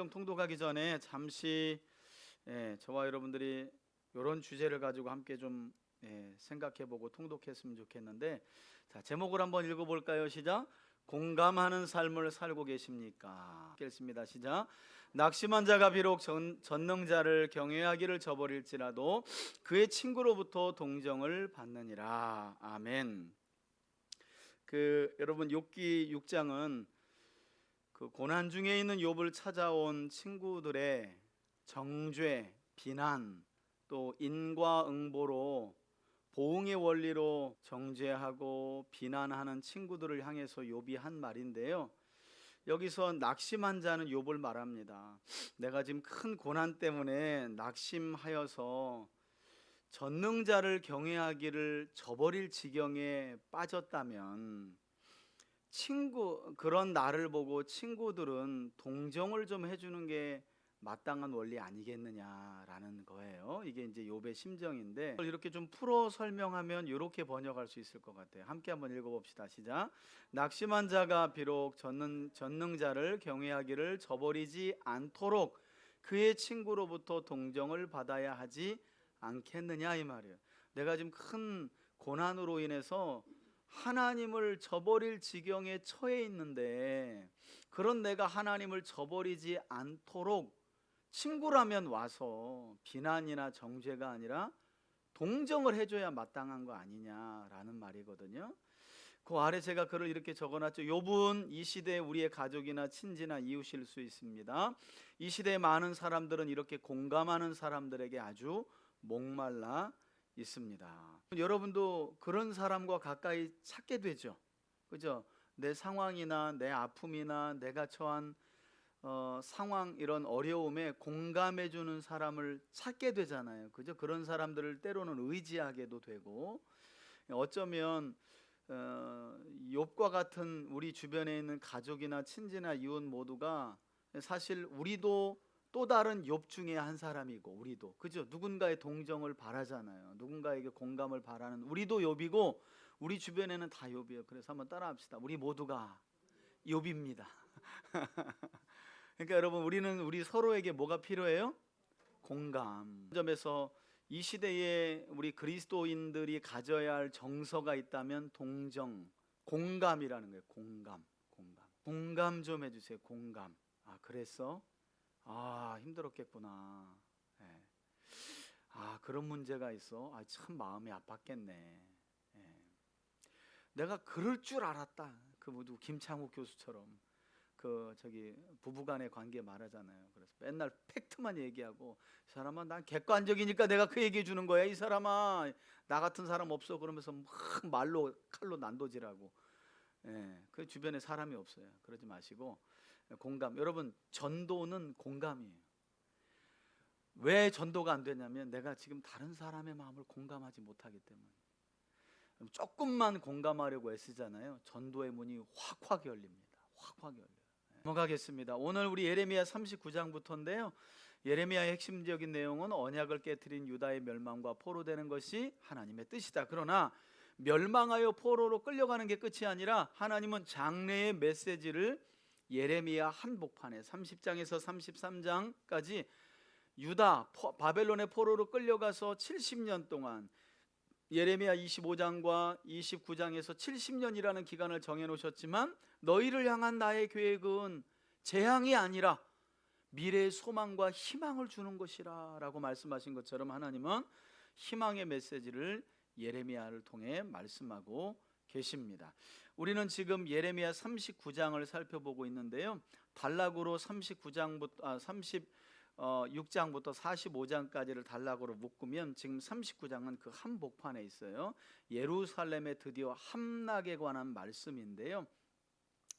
성경 통독하기 전에 잠시 저와 여러분들이 이런 주제를 가지고 함께 좀 생각해보고 통독했으면 좋겠는데, 자, 제목을 한번 읽어볼까요? 시작. 공감하는 삶을 살고 계십니까? 읽겠습니다. 시작. 낙심한 자가 비록 전능자를 경외하기를 저버릴지라도 그의 친구로부터 동정을 받느니라. 아멘. 여러분, 욥기 6장은 그 고난 중에 있는 욥을 찾아온 친구들의 정죄, 비난, 또 인과응보로 보응의 원리로 정죄하고 비난하는 친구들을 향해서 욥이 한 말인데요. 여기서 낙심한 자는 욥을 말합니다. 내가 지금 큰 고난 때문에 낙심하여서 전능자를 경외하기를 저버릴 지경에 빠졌다면 그런 나를 보고 친구들은 동정을 좀 해주는 게 마땅한 원리 아니겠느냐라는 거예요. 이게 이제 욥의 심정인데, 이렇게 좀 풀어 설명하면 이렇게 번역할 수 있을 것 같아요. 함께 한번 읽어봅시다. 시작. 낙심한 자가 비록 전능자를 경외하기를 저버리지 않도록 그의 친구로부터 동정을 받아야 하지 않겠느냐, 이 말이에요. 내가 지금 큰 고난으로 인해서 하나님을 저버릴 지경에 처해 있는데, 그런 내가 하나님을 저버리지 않도록 친구라면 와서 비난이나 정죄가 아니라 동정을 해줘야 마땅한 거 아니냐라는 말이거든요. 그 아래 제가 글을 이렇게 적어놨죠. 욥은 이 시대에 우리의 가족이나 친지나 이웃일 수 있습니다. 이 시대의 많은 사람들은 이렇게 공감하는 사람들에게 아주 목말라 있습니다. 여러분도 그런 사람과 가까이 찾게 되죠. 그죠? 내 상황이나 내 아픔이나 내가 처한 상황, 이런 어려움에 공감해 주는 사람을 찾게 되잖아요. 그죠? 그런 사람들을 때로는 의지하게도 되고, 어쩌면 욥과 같은 우리 주변에 있는 가족이나 친지나 이웃 모두가 사실 우리도 또 다른 욥 중에 한 사람이고, 우리도 그죠? 누군가의 동정을 바라잖아요. 누군가에게 공감을 바라는 우리도 욥이고, 우리 주변에는 다 욥이에요. 그래서 한번 따라합시다. 우리 모두가 욥입니다. 그러니까 여러분, 우리 서로에게 뭐가 필요해요? 공감. 그 점에서 이 시대에 우리 그리스도인들이 가져야 할 정서가 있다면 동정, 공감이라는 거예요. 공감 좀 해주세요. 공감. 아, 그랬어? 아, 힘들었겠구나. 예. 아, 그런 문제가 있어. 아, 참 마음이 아팠겠네. 예. 내가 그럴 줄 알았다. 그 모두 김창욱 교수처럼 부부간의 관계 말하잖아요. 그래서 맨날 팩트만 얘기하고, 이 사람아, 난 객관적이니까 내가 그 얘기해 주는 거야. 이 사람아, 나 같은 사람 없어. 그러면서 막 말로 칼로 난도질하고. 그 주변에 사람이 없어요. 그러지 마시고 공감. 여러분, 전도는 공감이에요. 왜 전도가 안 되냐면 내가 지금 다른 사람의 마음을 공감하지 못하기 때문에. 조금만 공감하려고 애쓰잖아요. 전도의 문이 확 열립니다. 확 열려요. 넘어가겠습니다. 오늘 우리 예레미야 39장부터인데요. 예레미야의 핵심적인 내용은 언약을 깨트린 유다의 멸망과 포로되는 것이 하나님의 뜻이다. 그러나 멸망하여 포로로 끌려가는 게 끝이 아니라 하나님은 장래의 메시지를 예레미야 한복판에 30장에서 33장까지 바벨론의 포로로 끌려가서 70년 동안, 예레미야 25장과 29장에서 70년이라는 기간을 정해놓으셨지만, 너희를 향한 나의 계획은 재앙이 아니라 미래의 소망과 희망을 주는 것이라 라고 말씀하신 것처럼, 하나님은 희망의 메시지를 예레미야를 통해 말씀하고 계십니다. 우리는 지금 예레미야 39장을 살펴보고 있는데요. 단락으로 6장부터 45장까지를 단락으로 묶으면 지금 39장은 그 한복판에 있어요. 예루살렘의 드디어 함락에 관한 말씀인데요.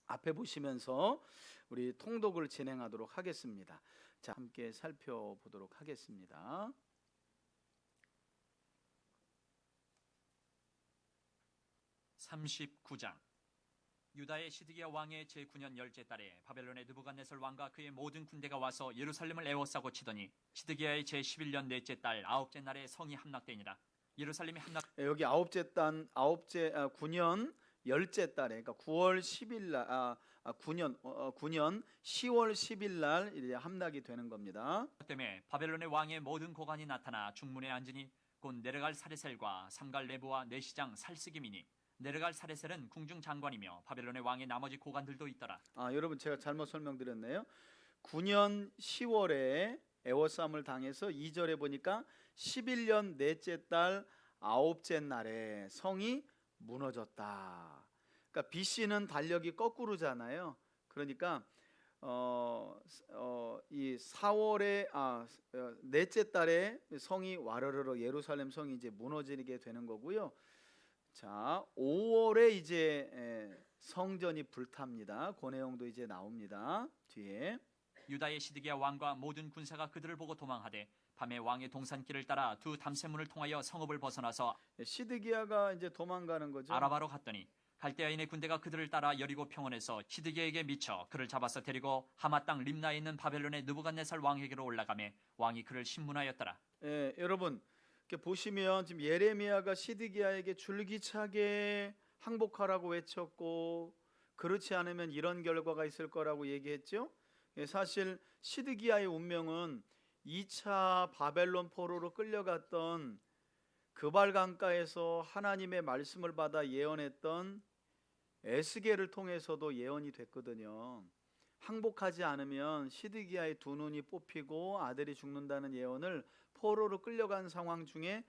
앞에 보시면서 우리 통독을 진행하도록 하겠습니다. 자, 함께 살펴보도록 하겠습니다. (39장) 유다의 시드기야 왕의 제9년 열째 달에 바벨론의 느부갓네살 왕과 그의 모든 군대가 와서 예루살렘을 에워싸고 치더니 시드기야의 제11년 넷째 달 아홉째 날에 성이 함락되니라. 예루살렘이 함락. 여기 9년 열째 달에, 그러니까 9월 10일 날, 9년 10월 10일 날 이제 함락이 되는 겁니다. 때문에 바벨론의 왕의 모든 고관이 나타나 중문에 앉으니 곧 네르갈 사레셀과 삼갈 레브와 내시장 살스김이니 네르갈 사레셀은 궁중 장관이며 바벨론의 왕의 나머지 고관들도 있더라. 여러분 제가 잘못 설명드렸네요. 9년 10월에 애워싸움을 당해서 2절에 보니까 11년 넷째 달 아홉째 날에 성이 무너졌다. 그러니까 BC는 달력이 거꾸로잖아요. 그러니까 이 4월에 넷째 달에 성이 와르르르 예루살렘 성이 이제 무너지게 되는 거고요. 자, 5월에 이제 성전이 불탑니다. 그 내용도 이제 나옵니다. 뒤에. 유다의 시드기야 왕과 모든 군사가 그들을 보고 도망하되 밤에 왕의 동산길을 따라 두 담새문을 통하여 성읍을 벗어나서 시드기야가 이제 도망가는 거죠. 아라바로 갔더니 갈대아인의 군대가 그들을 따라 여리고 평원에서 시드기야에게 미쳐 그를 잡아서 데리고 하마 땅 림나에 있는 바벨론의 느부갓네살 왕에게로 올라가매 왕이 그를 신문하였더라. 여러분 이렇게 보시면 지금 예레미야가 시드기야에게 줄기차게 항복하라고 외쳤고 그렇지 않으면 이런 결과가 있을 거라고 얘기했죠. 사실 시드기야의 운명은 2차 바벨론 포로로 끌려갔던 그발 강가에서 하나님의 말씀을 받아 예언했던 에스겔을 통해서도 예언이 됐거든요. 항복하지 않으면 시드기야의 두 눈이 뽑히고 아들이 죽는다는 예언을 포로로 끌려간 상황 중에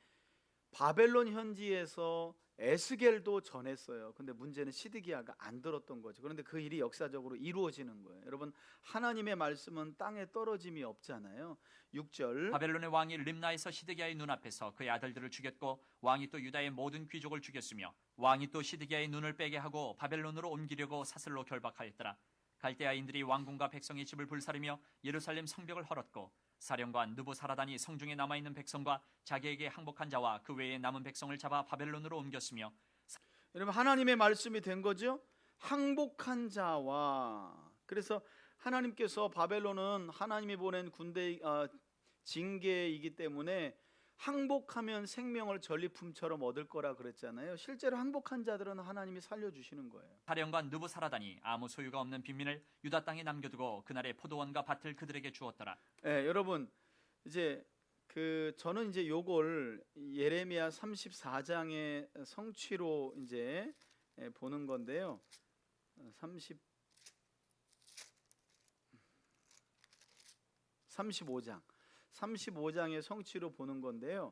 바벨론 현지에서 에스겔도 전했어요. 근데 문제는 시드기야가 안 들었던 거죠. 그런데 그 일이 역사적으로 이루어지는 거예요. 여러분 하나님의 말씀은 땅에 떨어짐이 없잖아요. 6절 바벨론의 왕이 림나에서 시드기야의 눈앞에서 그의 아들들을 죽였고 왕이 또 유다의 모든 귀족을 죽였으며 왕이 또 시드기야의 눈을 빼게 하고 바벨론으로 옮기려고 사슬로 결박하였더라. 갈대아인들이 왕궁과 백성의 집을 불사르며 예루살렘 성벽을 헐었고 사령관 느부사라단이 성중에 남아있는 백성과 자기에게 항복한 자와 그 외에 남은 백성을 잡아 바벨론으로 옮겼으며 여러분 하나님의 말씀이 된 거죠. 항복한 자와 그래서 하나님께서 바벨론은 하나님이 보낸 군대 징계이기 때문에 항복하면 생명을 전리품처럼 얻을 거라 그랬잖아요. 실제로 항복한 자들은 하나님이 살려주시는 거예요. 사령관 느부사라단이 아무 소유가 없는 빈민을 유다 땅에 남겨두고 그날의 포도원과 밭을 그들에게 주었더라. 여러분 이제 저는 이제 요걸 예레미야 34장의 성취로 이제 보는 건데요. 35장의 성취로 보는 건데요.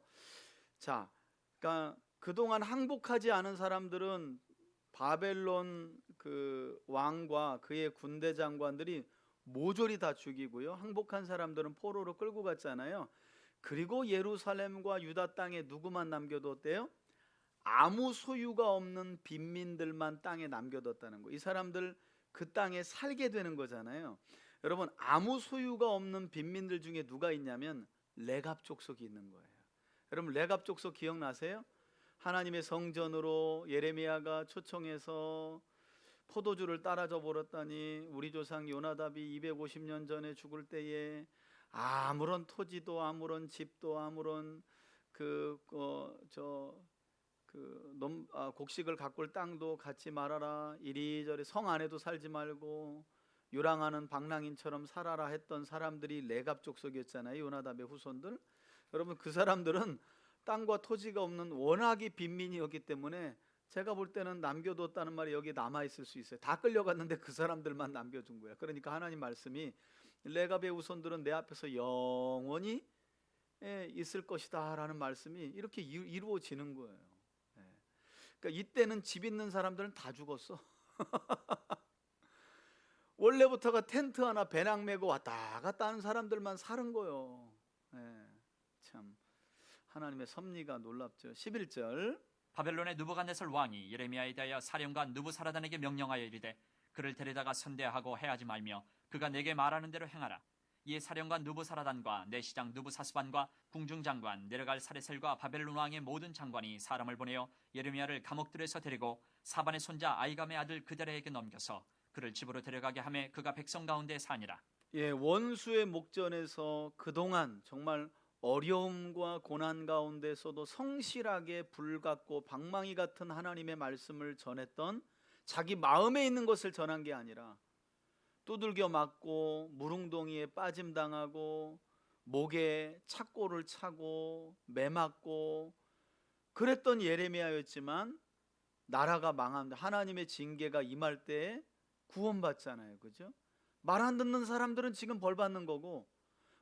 자, 그러니까 그동안 항복하지 않은 사람들은 바벨론 그 왕과 그의 군대 장관들이 모조리 다 죽이고요. 항복한 사람들은 포로로 끌고 갔잖아요. 그리고 예루살렘과 유다 땅에 누구만 남겨뒀대요? 아무 소유가 없는 빈민들만 땅에 남겨뒀다는 거. 이 사람들 그 땅에 살게 되는 거잖아요. 여러분 아무 소유가 없는 빈민들 중에 누가 있냐면 레갑 족속이 있는 거예요. 여러분 레갑 족속 기억나세요? 하나님의 성전으로 예레미야가 초청해서 포도주를 따라줘 버렸다니 우리 조상 요나답이 250년 전에 죽을 때에 아무런 토지도 아무런 집도 아무런 곡식을 가꿀 땅도 갖지 말아라. 이리저리 성 안에도 살지 말고 유랑하는 방랑인처럼 살아라 했던 사람들이 레갑 족속이었잖아요. 요나답의 후손들. 여러분 그 사람들은 땅과 토지가 없는 워낙이 빈민이었기 때문에 제가 볼 때는 남겨뒀다는 말이 여기 남아있을 수 있어요. 다 끌려갔는데 그 사람들만 남겨준 거야. 그러니까 하나님 말씀이 레갑의 후손들은 내 앞에서 영원히 있을 것이다 라는 말씀이 이렇게 이루어지는 거예요. 그러니까 이때는 집 있는 사람들은 다 죽었어. 원래부터가 텐트 하나 배낭 메고 왔다 갔다 하는 사람들만 사는 거예요. 참 하나님의 섭리가 놀랍죠. 11절 바벨론의 느부갓네살 왕이 예레미야에 대하여 사령관 느부사라단에게 명령하여 이르되 그를 데려다가 선대하고 해하지 말며 그가 내게 말하는 대로 행하라. 이에 사령관 느부사라단과 내시장 느부사스반과 궁중장관 네르갈 사레셀과 바벨론 왕의 모든 장관이 사람을 보내어 예레미야를 감옥들에서 데리고 사반의 손자 아이감의 아들 그데레에게 넘겨서 그를 집으로 데려가게 하매 그가 백성 가운데 사니라. 원수의 목전에서 그동안 정말 어려움과 고난 가운데서도 성실하게 불같고 방망이 같은 하나님의 말씀을 전했던, 자기 마음에 있는 것을 전한 게 아니라 두들겨 맞고 무릉동이에 빠짐당하고 목에 착고를 차고 매 맞고 그랬던 예레미야였지만, 나라가 망합니다. 하나님의 징계가 임할 때 구원받잖아요. 그죠? 말 안 듣는 사람들은 지금 벌 받는 거고,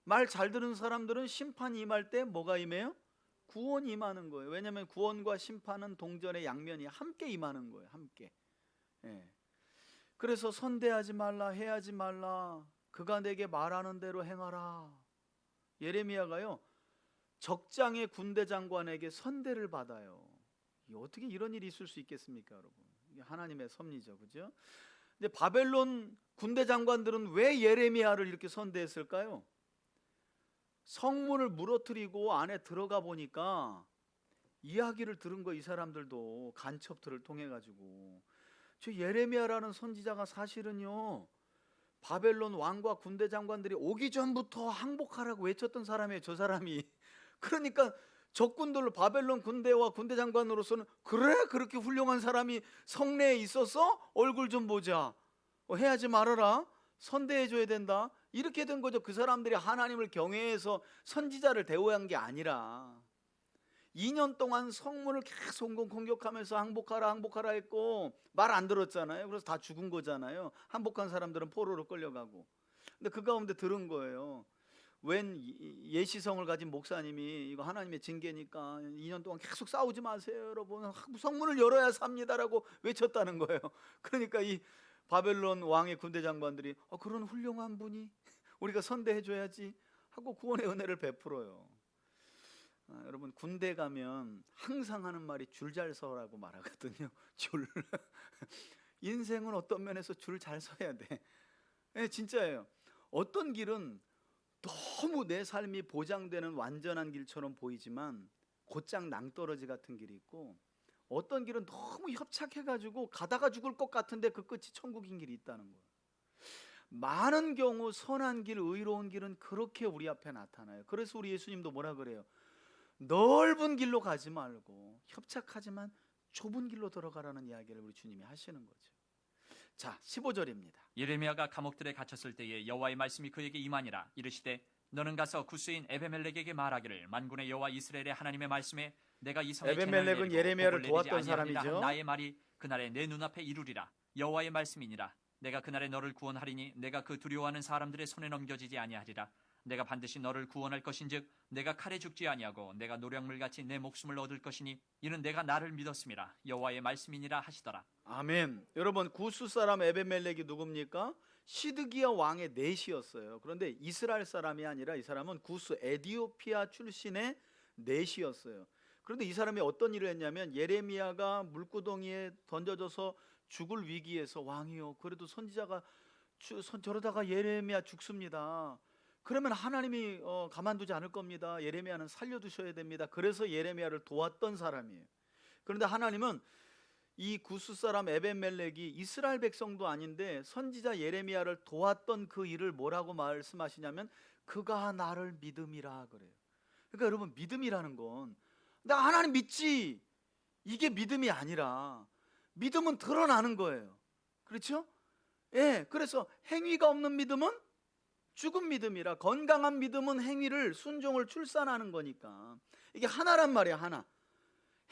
말 잘 듣는 사람들은 심판이 임할 때 뭐가 임해요? 구원이 임하는 거예요. 왜냐하면 구원과 심판은 동전의 양면이 함께 임하는 거예요. 함께. 예. 그래서 선대하지 말라, 해하지 말라, 그가 내게 말하는 대로 행하라. 예레미야가요, 적장의 군대 장관에게 선대를 받아요. 어떻게 이런 일이 있을 수 있겠습니까, 여러분? 이게 하나님의 섭리죠, 그죠? 근데 바벨론 군대 장관들은 왜 예레미야를 이렇게 선대했을까요? 성문을 무너뜨리고 안에 들어가 보니까 이야기를 들은 거, 이 사람들도 간첩들을 통해 가지고, 저 예레미야라는 선지자가 사실은요, 바벨론 왕과 군대 장관들이 오기 전부터 항복하라고 외쳤던 사람이에요, 저 사람이. 그러니까 적군들, 바벨론 군대와 군대 장관으로서는, 그래? 그렇게 훌륭한 사람이 성내에 있어서 얼굴 좀 보자, 해하지 말아라, 선대해줘야 된다, 이렇게 된 거죠. 그 사람들이 하나님을 경외해서 선지자를 대우한 게 아니라 2년 동안 성문을 계속 공격하면서 항복하라 항복하라 했고 말 안 들었잖아요. 그래서 다 죽은 거잖아요. 항복한 사람들은 포로로 끌려가고. 근데 그 가운데 들은 거예요. 웬 예시성을 가진 목사님이 이거 하나님의 징계니까 2년 동안 계속 싸우지 마세요 여러분, 성문을 열어야 삽니다라고 외쳤다는 거예요. 그러니까 이 바벨론 왕의 군대 장관들이 그런 훌륭한 분이 우리가 선대해줘야지 하고 구원의 은혜를 베풀어요. 여러분, 군대 가면 항상 하는 말이 줄 잘 서라고 말하거든요. 줄. 인생은 어떤 면에서 줄 잘 서야 돼. 네, 진짜예요. 어떤 길은 너무 내 삶이 보장되는 완전한 길처럼 보이지만 곧장 낭떠러지 같은 길이 있고, 어떤 길은 너무 협착해가지고 가다가 죽을 것 같은데 그 끝이 천국인 길이 있다는 거예요. 많은 경우 선한 길, 의로운 길은 그렇게 우리 앞에 나타나요. 그래서 우리 예수님도 뭐라 그래요? 넓은 길로 가지 말고 협착하지만 좁은 길로 들어가라는 이야기를 우리 주님이 하시는 거죠. 자, 15절입니다. 예레미야가 감옥들에 갇혔을 때에 여호와의 말씀이 그에게 임하니라. 이르시되 너는 가서 구스인 에베멜렉에게 말하기를, 만군의 여호와 이스라엘의 하나님의 말씀에 내가 이 성에 에베멜렉은 예레미야를 도왔던 사람이죠. 나의 말이 그날에 내 눈앞에 이루리라. 여호와의 말씀이니라. 내가 그날에 너를 구원하리니 내가 그 두려워하는 사람들의 손에 넘겨지지 아니하리라. 내가 반드시 너를 구원할 것인즉 내가 칼에 죽지 아니하고 내가 노략물같이 내 목숨을 얻을 것이니 이는 내가 나를 믿었음이라. 여호와의 말씀이니라 하시더라. 아멘. 여러분, 구스 사람 에베멜렉이 누굽니까? 시드기야 왕의 넷이었어요. 그런데 이스라엘 사람이 아니라 이 사람은 구스 에디오피아 출신의 넷이었어요. 그런데 이 사람이 어떤 일을 했냐면, 예레미야가 물구덩이에 던져져서 죽을 위기에서, 왕이요, 그래도 선지자가 저러다가 예레미야 죽습니다. 그러면 하나님이 가만두지 않을 겁니다. 예레미야는 살려두셔야 됩니다. 그래서 예레미야를 도왔던 사람이에요. 그런데 하나님은 이 구스 사람 에벤멜렉이 이스라엘 백성도 아닌데 선지자 예레미야를 도왔던 그 일을 뭐라고 말씀하시냐면, 그가 나를 믿음이라 그래요. 그러니까 여러분, 믿음이라는 건 나 하나님 믿지, 이게 믿음이 아니라 믿음은 드러나는 거예요. 그렇죠? 예, 그래서 행위가 없는 믿음은 죽은 믿음이라, 건강한 믿음은 행위를, 순종을 출산하는 거니까 이게 하나란 말이야, 하나.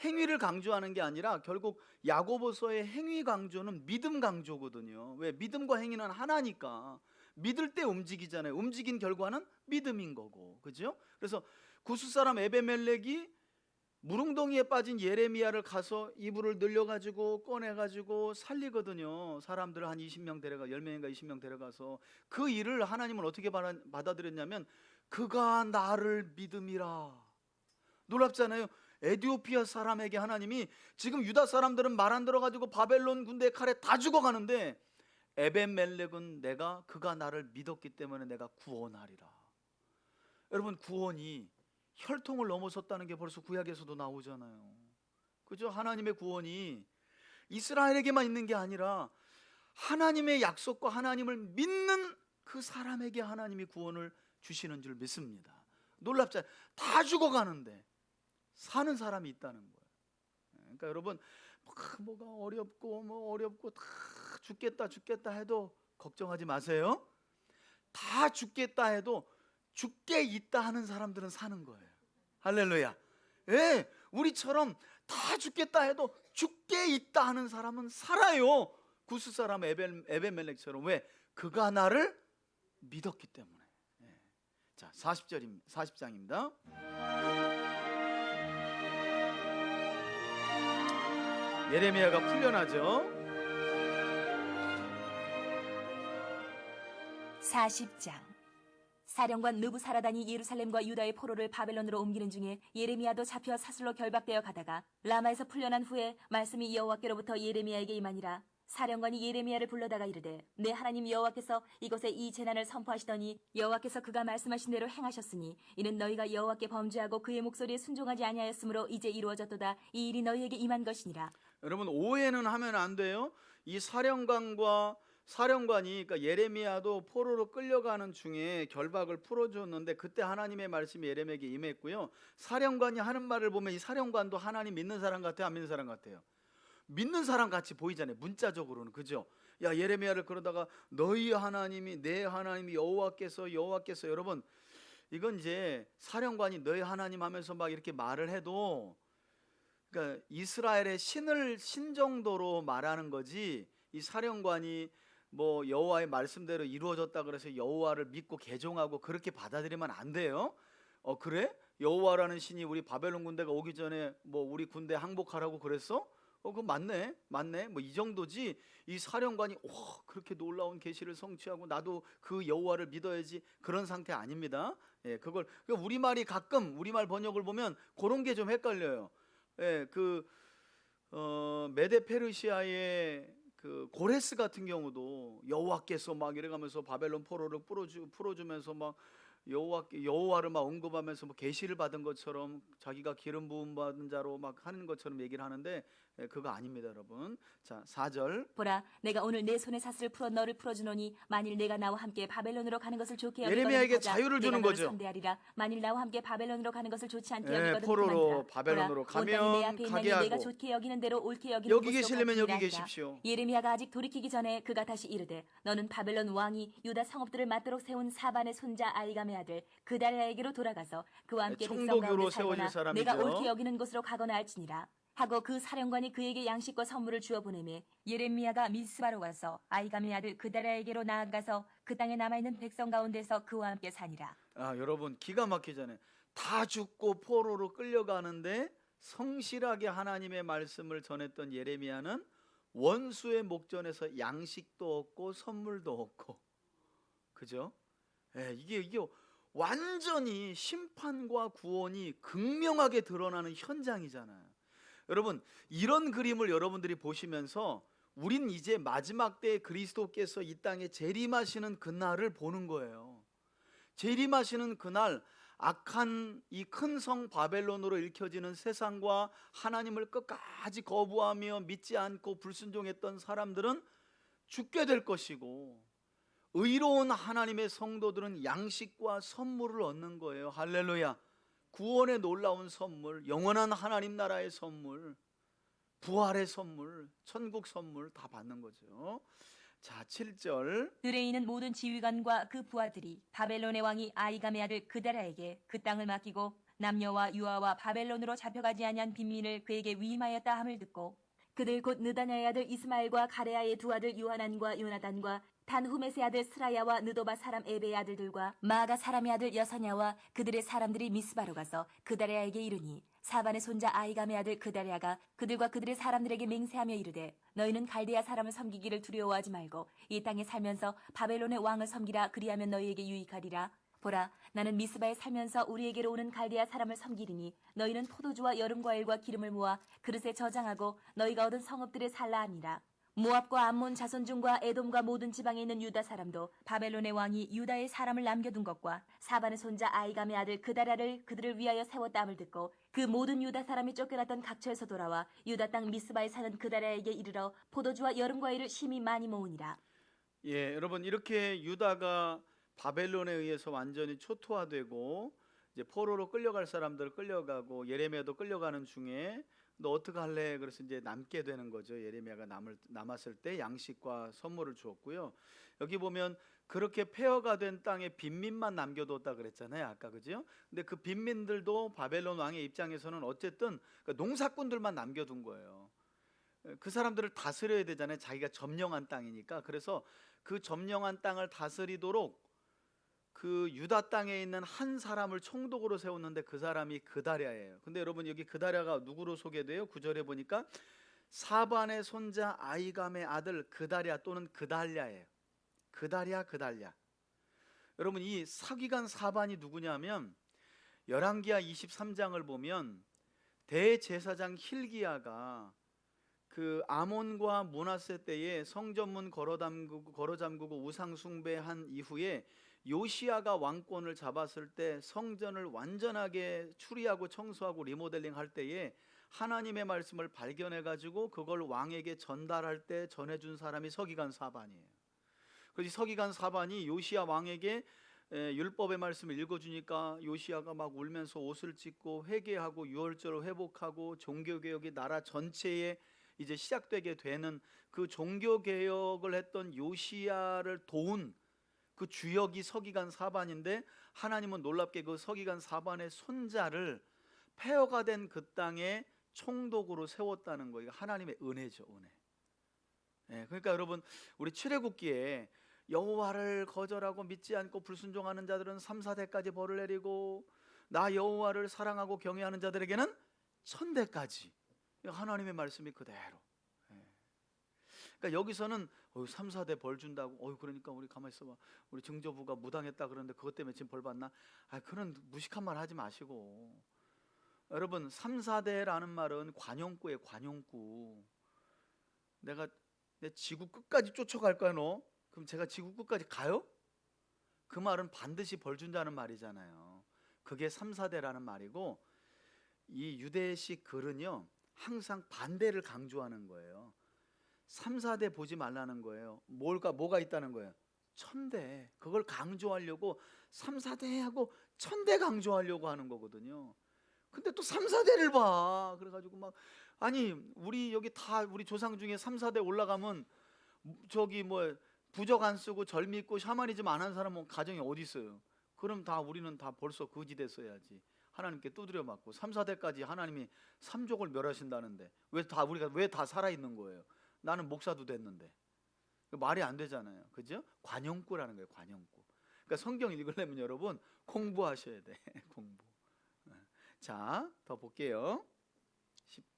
행위를 강조하는 게 아니라 결국 야고보서의 행위 강조는 믿음 강조거든요. 왜? 믿음과 행위는 하나니까. 믿을 때 움직이잖아요. 움직인 결과는 믿음인 거고, 그죠? 그래서 구스 사람 에베멜렉이 무릉덩이에 빠진 예레미야를 가서 이불을 늘려가지고 꺼내가지고 살리거든요. 사람들 한 20명 데려가, 10명인가 20명 데려가서. 그 일을 하나님은 어떻게 받아들였냐면, 그가 나를 믿음이라. 놀랍잖아요. 에디오피아 사람에게 하나님이, 지금 유다 사람들은 말 안 들어가지고 바벨론 군대의 칼에 다 죽어가는데, 에벤멜렉은 그가 나를 믿었기 때문에 내가 구원하리라. 여러분, 구원이 혈통을 넘어섰다는 게 벌써 구약에서도 나오잖아요. 그죠? 하나님의 구원이 이스라엘에게만 있는 게 아니라 하나님의 약속과 하나님을 믿는 그 사람에게 하나님이 구원을 주시는 줄 믿습니다. 놀랍잖아요. 다 죽어가는데 사는 사람이 있다는 거예요. 그러니까 여러분, 뭐가 어렵고 다 죽겠다 해도 걱정하지 마세요. 다 죽겠다 해도 죽게 있다 하는 사람들은 사는 거예요. 할렐루야. 예, 우리처럼 다 죽겠다 해도 죽게 있다 하는 사람은 살아요. 구스 사람 에벤멜렉처럼. 왜? 그가 나를 믿었기 때문에. 예. 자, 40장입니다. 예레미야가 풀려나죠. 40장. 사령관 느부사라단이 예루살렘과 유다의 포로를 바벨론으로 옮기는 중에 예레미야도 잡혀 사슬로 결박되어 가다가 라마에서 풀려난 후에 말씀이 여호와께로부터 예레미야에게 임하니라. 사령관이 예레미야를 불러다가 이르되 내 하나님 여호와께서 이곳에 이 재난을 선포하시더니 여호와께서 그가 말씀하신 대로 행하셨으니 이는 너희가 여호와께 범죄하고 그의 목소리에 순종하지 아니하였으므로 이제 이루어졌도다. 이 일이 너희에게 임한 것이니라. 여러분, 오해는 하면 안 돼요. 이 사령관이, 그러니까 예레미야도 포로로 끌려가는 중에 결박을 풀어줬는데 그때 하나님의 말씀이 예레미야에게 임했고요. 사령관이 하는 말을 보면 이 사령관도 하나님 믿는 사람 같아요, 안 믿는 사람 같아요? 믿는 사람 같이 보이잖아요, 문자적으로는. 그죠? 야, 예레미야를 그러다가 너희 하나님이, 내 하나님이 여호와께서. 여러분, 이건 이제 사령관이 너희 하나님 하면서 막 이렇게 말을 해도, 그러니까 이스라엘의 신 정도로 말하는 거지, 이 사령관이 뭐 여호와의 말씀대로 이루어졌다 그래서 여호와를 믿고 개종하고 그렇게 받아들이면 안 돼요. 그래? 여호와라는 신이 우리 바벨론 군대가 오기 전에 뭐 우리 군대 항복하라고 그랬어? 그거 맞네. 뭐 이 정도지. 이 사령관이 그렇게 놀라운 계시를 성취하고 나도 그 여호와를 믿어야지, 그런 상태 아닙니다. 예, 그러니까 우리말이 가끔 우리말 번역을 보면 그런 게 좀 헷갈려요. 예, 메데 페르시아의 그 고레스 같은 경우도 여호와께서 막 이래가면서 바벨론 포로를 풀어주면서 막 여호와를 막 언급하면서 뭐 계시를 받은 것처럼 자기가 기름 부음 받은 자로 막 하는 것처럼 얘기를 하는데 그거 아닙니다, 여러분. 자, 4절. 보라, 내가 오늘 내 손에 사슬을 풀어 너를 풀어주노니 만일 내가 나와 함께 바벨론으로 가는 것을 좋게 여기거든 예레미야에게 가자. 자유를 주는 내가 너를 거죠. 선대하리라. 만일 나와 함께 바벨론으로 가는 것을 좋지 않게 예, 여기거든 포로로 그만두라. 바벨론으로 보라, 온 땅이 내 앞에 가게 있나니 내가 하고. 좋게 여기는 대로 옳게 여기는 여기 곳으로 계시려면 여기 갈지니라 하니라. 계십시오. 예레미야가 아직 돌이키기 전에 그가 다시 이르되 너는 바벨론 왕이 유다 성읍들을 맞도록 세운 사반의 손자 아이감의 아들 그다랴에게로 돌아가서 그와 함께 백성 총독으로 가운데 세워질 살거나 사람이죠. 내가 옳게 여기는 곳으로 가거나 할지니라 하고 그 사령관이 그에게 양식과 선물을 주어 보내매 예레미야가 미스바로 가서 아이감의 아들 그다랴에게로 나아가서 그 땅에 남아있는 백성 가운데서 그와 함께 사니라. 여러분, 기가 막히잖아요. 다 죽고 포로로 끌려가는데 성실하게 하나님의 말씀을 전했던 예레미야는 원수의 목전에서 양식도 얻고 선물도 얻고, 그죠? 이게 완전히 심판과 구원이 극명하게 드러나는 현장이잖아요. 여러분, 이런 그림을 여러분들이 보시면서 우린 이제 마지막 때에 그리스도께서 이 땅에 재림하시는 그날을 보는 거예요. 재림하시는 그날, 악한 이 큰 성 바벨론으로 읽혀지는 세상과 하나님을 끝까지 거부하며 믿지 않고 불순종했던 사람들은 죽게 될 것이고, 의로운 하나님의 성도들은 양식과 선물을 얻는 거예요. 할렐루야. 구원의 놀라운 선물, 영원한 하나님 나라의 선물, 부활의 선물, 천국 선물 다 받는 거죠. 자, 7절. 들에 있는 모든 지휘관과 그 부하들이 바벨론의 왕이 아이감의 아들 그다랴에게 그 땅을 맡기고 남녀와 유아와 바벨론으로 잡혀가지 아니한 빈민을 그에게 위임하였다 함을 듣고 그들 곧 느다냐의 아들 이스마엘과 가레아의 두 아들 요하난과 요나단과 단후메스의 아들 스라야와 느도바 사람 에베의 아들들과 마가 사람의 아들 여사냐와 그들의 사람들이 미스바로 가서 그다랴에게 이르니 사반의 손자 아이감의 아들 그다랴가 그들과 그들의 사람들에게 맹세하며 이르되 너희는 갈대아 사람을 섬기기를 두려워하지 말고 이 땅에 살면서 바벨론의 왕을 섬기라. 그리하면 너희에게 유익하리라. 보라, 나는 미스바에 살면서 우리에게로 오는 갈대아 사람을 섬기리니 너희는 포도주와 여름 과일과 기름을 모아 그릇에 저장하고 너희가 얻은 성읍들에 살라 하니라. 모압과 암몬 자손 중과 에돔과 모든 지방에 있는 유다 사람도 바벨론의 왕이 유다의 사람을 남겨둔 것과 사반의 손자 아이감의 아들 그다랴를 그들을 위하여 세웠다함을 듣고 그 모든 유다 사람이 쫓겨났던 각처에서 돌아와 유다 땅 미스바에 사는 그다랴에게 이르러 포도주와 여름 과일을 심히 많이 모으니라. 여러분, 이렇게 유다가 바벨론에 의해서 완전히 초토화되고 이제 포로로 끌려갈 사람들 끌려가고 예레미야도 끌려가는 중에 너 어떻게 할래? 그래서 이제 남게 되는 거죠. 예레미야가 남았을 때 양식과 선물을 주었고요. 여기 보면 그렇게 폐허가 된 땅에 빈민만 남겨뒀다 그랬잖아요. 아까 그죠? 근데 그 빈민들도 바벨론 왕의 입장에서는 어쨌든 그 농사꾼들만 남겨둔 거예요. 그 사람들을 다스려야 되잖아요. 자기가 점령한 땅이니까. 그래서 그 점령한 땅을 다스리도록 그 유다 땅에 있는 한 사람을 총독으로 세웠는데 그 사람이 그다랴예요. 근데 여러분 여기 그다랴가 누구로 소개돼요? 9절에 보니까 사반의 손자 아이감의 아들 그다랴 또는 그달랴예요. 그달랴. 여러분 이 서기관 사반이 누구냐면 열왕기하 23장을 보면 대제사장 힐기야가 그 아몬과 므낫세 때에 성전문 걸어 잠그고 우상 숭배한 이후에 요시야가 왕권을 잡았을 때 성전을 완전하게 추리하고 청소하고 리모델링 할 때에 하나님의 말씀을 발견해 가지고 그걸 왕에게 전달할 때 전해준 사람이 서기관 사반이에요. 그래서 서기관 사반이 요시야 왕에게 율법의 말씀을 읽어주니까 요시야가 막 울면서 옷을 찢고 회개하고 유월절을 회복하고 종교개혁이 나라 전체에 이제 시작되게 되는 그 종교개혁을 했던 요시야를 도운 그 주역이 서기관 사반인데 하나님은 놀랍게 그 서기관 사반의 손자를 폐허가 된 그 땅에 총독으로 세웠다는 거예요. 하나님의 은혜죠, 은혜. 그러니까 여러분 우리 출애굽기에 여호와를 거절하고 믿지 않고 불순종하는 자들은 3, 4대까지 벌을 내리고 나 여호와를 사랑하고 경외하는 자들에게는 1000대까지. 하나님의 말씀이 그대로. 그러니까 여기서는 3, 4대 벌 준다고 그러니까 우리 가만히 있어봐. 우리 증조부가 무당했다 그러는데 그것 때문에 지금 벌 받나? 그런 무식한 말 하지 마시고. 여러분 3, 4대라는 말은 관용구예요. 관용구. 내가 내 지구 끝까지 쫓아갈 거야 너? 그럼 제가 지구 끝까지 가요? 그 말은 반드시 벌 준다는 말이잖아요. 그게 3, 4대라는 말이고 이 유대식 글은요 항상 반대를 강조하는 거예요. 3, 4대 보지 말라는 거예요. 뭐가 있다는 거예요? 1000대. 그걸 강조하려고 3, 4대하고 1000대 강조하려고 하는 거거든요. 근데 또 3, 4대를 봐. 그래가지고 막 아니 우리 여기 다 우리 조상 중에 3, 4대 올라가면 저기 뭐 부적 안 쓰고 절 믿고 샤머니즘 안 한 사람은 가정이 어디 있어요? 그럼 다 우리는 다 벌써 거지 됐어야지. 하나님께 두드려 맞고 3, 4대까지 하나님이 삼족을 멸하신다는데 우리가 왜 다 살아 있는 거예요? 나는 목사도 됐는데 말이 안 되잖아요. 그죠? 관용구라는 거예요. 관용구. 그러니까 성경 읽으려면 여러분 공부하셔야 돼. 공부. 자, 더 볼게요.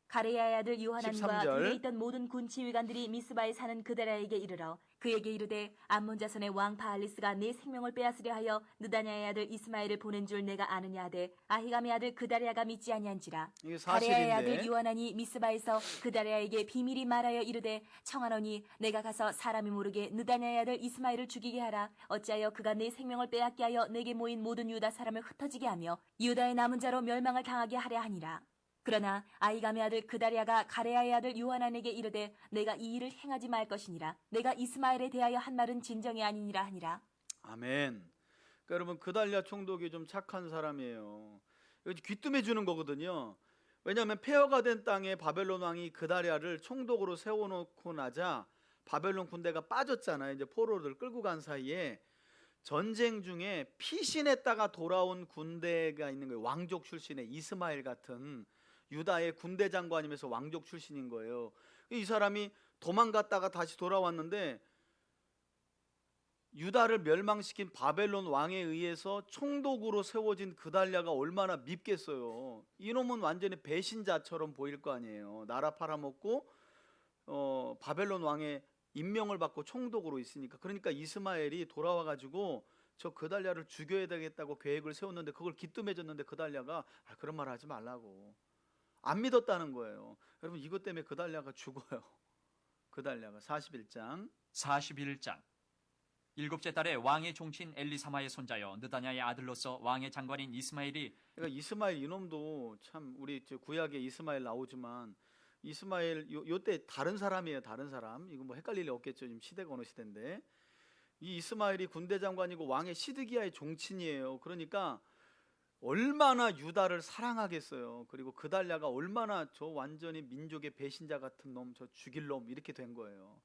가레야의 아들 요하난과 13절. 그에 있던 모든 군 지휘관들이 미스바에 사는 그다랴에게 이르러 그에게 이르되 암몬 자손의 왕 바알리스가 내 생명을 빼앗으려 하여 느다냐의 아들 이스마엘을 보낸 줄 내가 아느냐 하되 아히감의 아들 그다랴가 믿지 아니한지라. 이게 가레야의 아들 사실인데 요하난이 미스바에서 그다랴에게 비밀이 말하여 이르되 청하노니 내가 가서 사람이 모르게 느다냐의 아들 이스마엘을 죽이게 하라. 어찌하여 그가 내 생명을 빼앗게 하여 내게 모인 모든 유다 사람을 흩어지게 하며 유다의 남은 자로 멸망을 당하게 하려 하니라. 그러나 아히감의 아들 그다랴가 가레야의 아들 요하난에게 이르되 내가 이 일을 행하지 말 것이니라. 내가 이스마엘에 대하여 한 말은 진정이 아니니라 하니라. 아멘. 그러니까 여러분 그달랴 총독이 좀 착한 사람이에요. 여기 귀뜸해 주는 거거든요. 왜냐하면 폐허가 된 땅에 바벨론 왕이 그달랴를 총독으로 세워놓고 나자 바벨론 군대가 빠졌잖아요. 이제 포로를 끌고 간 사이에 전쟁 중에 피신했다가 돌아온 군대가 있는 거예요. 왕족 출신의 이스마엘 같은 유다의 군대 장관이면서 왕족 출신인 거예요. 이 사람이 도망갔다가 다시 돌아왔는데 유다를 멸망시킨 바벨론 왕에 의해서 총독으로 세워진 그달랴가 얼마나 밉겠어요. 이놈은 완전히 배신자처럼 보일 거 아니에요. 나라 팔아먹고 바벨론 왕의 임명을 받고 총독으로 있으니까. 그러니까 이스마엘이 돌아와가지고 저 그달랴를 죽여야 되겠다고 계획을 세웠는데 그걸 기뜸해줬는데 그달랴가 그런 말 하지 말라고 안 믿었다는 거예요. 여러분 이것 때문에 그달랴가 죽어요. 그달랴가 41장 7째 달에 왕의 종친 엘리사마의 손자여 느다냐의 아들로서 왕의 장관인 이스마엘이 그러니까 이스마엘 이놈도 참 우리 구약에 이스마엘 나오지만 이스마엘 요때 다른 사람이에요. 다른 사람. 이거 뭐 헷갈릴 리 없겠죠. 지금 시대가 어느 시대인데 이 이스마엘이 군대 장관이고 왕의 시드기야의 종친이에요. 그러니까 얼마나 유다를 사랑하겠어요. 그리고 그달랴가 얼마나 저 완전히 민족의 배신자 같은 놈, 저 죽일 놈 이렇게 된 거예요.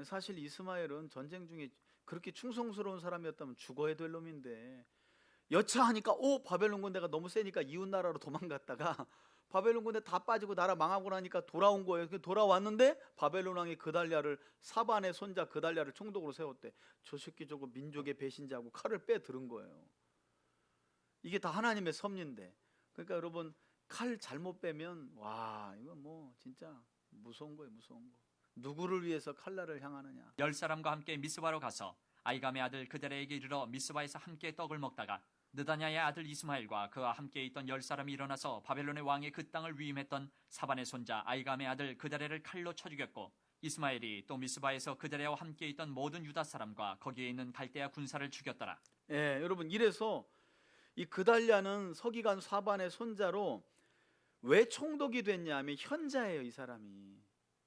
사실 이스마엘은 전쟁 중에 그렇게 충성스러운 사람이었다면 죽어야 될 놈인데 여차하니까 바벨론 군대가 너무 세니까 이웃 나라로 도망갔다가 바벨론 군대 다 빠지고 나라 망하고 나니까 돌아온 거예요. 돌아왔는데 바벨론 왕이 그달랴를 사반의 손자 그달랴를 총독으로 세웠대. 저 새끼 저거 민족의 배신자고 칼을 빼 들은 거예요. 이게 다 하나님의 섭리인데, 그러니까 여러분 칼 잘못 빼면 와 이건 뭐 진짜 무서운 거예요. 무서운 거. 누구를 위해서 칼날을 향하느냐. 10사람과 함께 미스바로 가서 아이감의 아들 그데레에게 이르러 미스바에서 함께 떡을 먹다가 느다냐의 아들 이스마엘과 그와 함께 있던 10사람이 일어나서 바벨론의 왕의 그 땅을 위임했던 사반의 손자 아이감의 아들 그데레를 칼로 쳐 죽였고, 이스마엘이 또 미스바에서 그데레와 함께 있던 모든 유다 사람과 거기에 있는 갈대아 군사를 죽였더라. 예, 여러분 이래서 이 그달랴는 서기관 사반의 손자로 왜 총독이 됐냐면 현자예요. 이 사람이.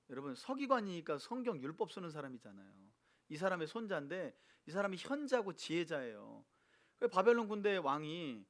여러분 서기관이니까 성경 율법 쓰는 사람이잖아요. 이 사람의 손자인데 이 사람이 현자고 지혜자예요. 바벨론 군대의 왕이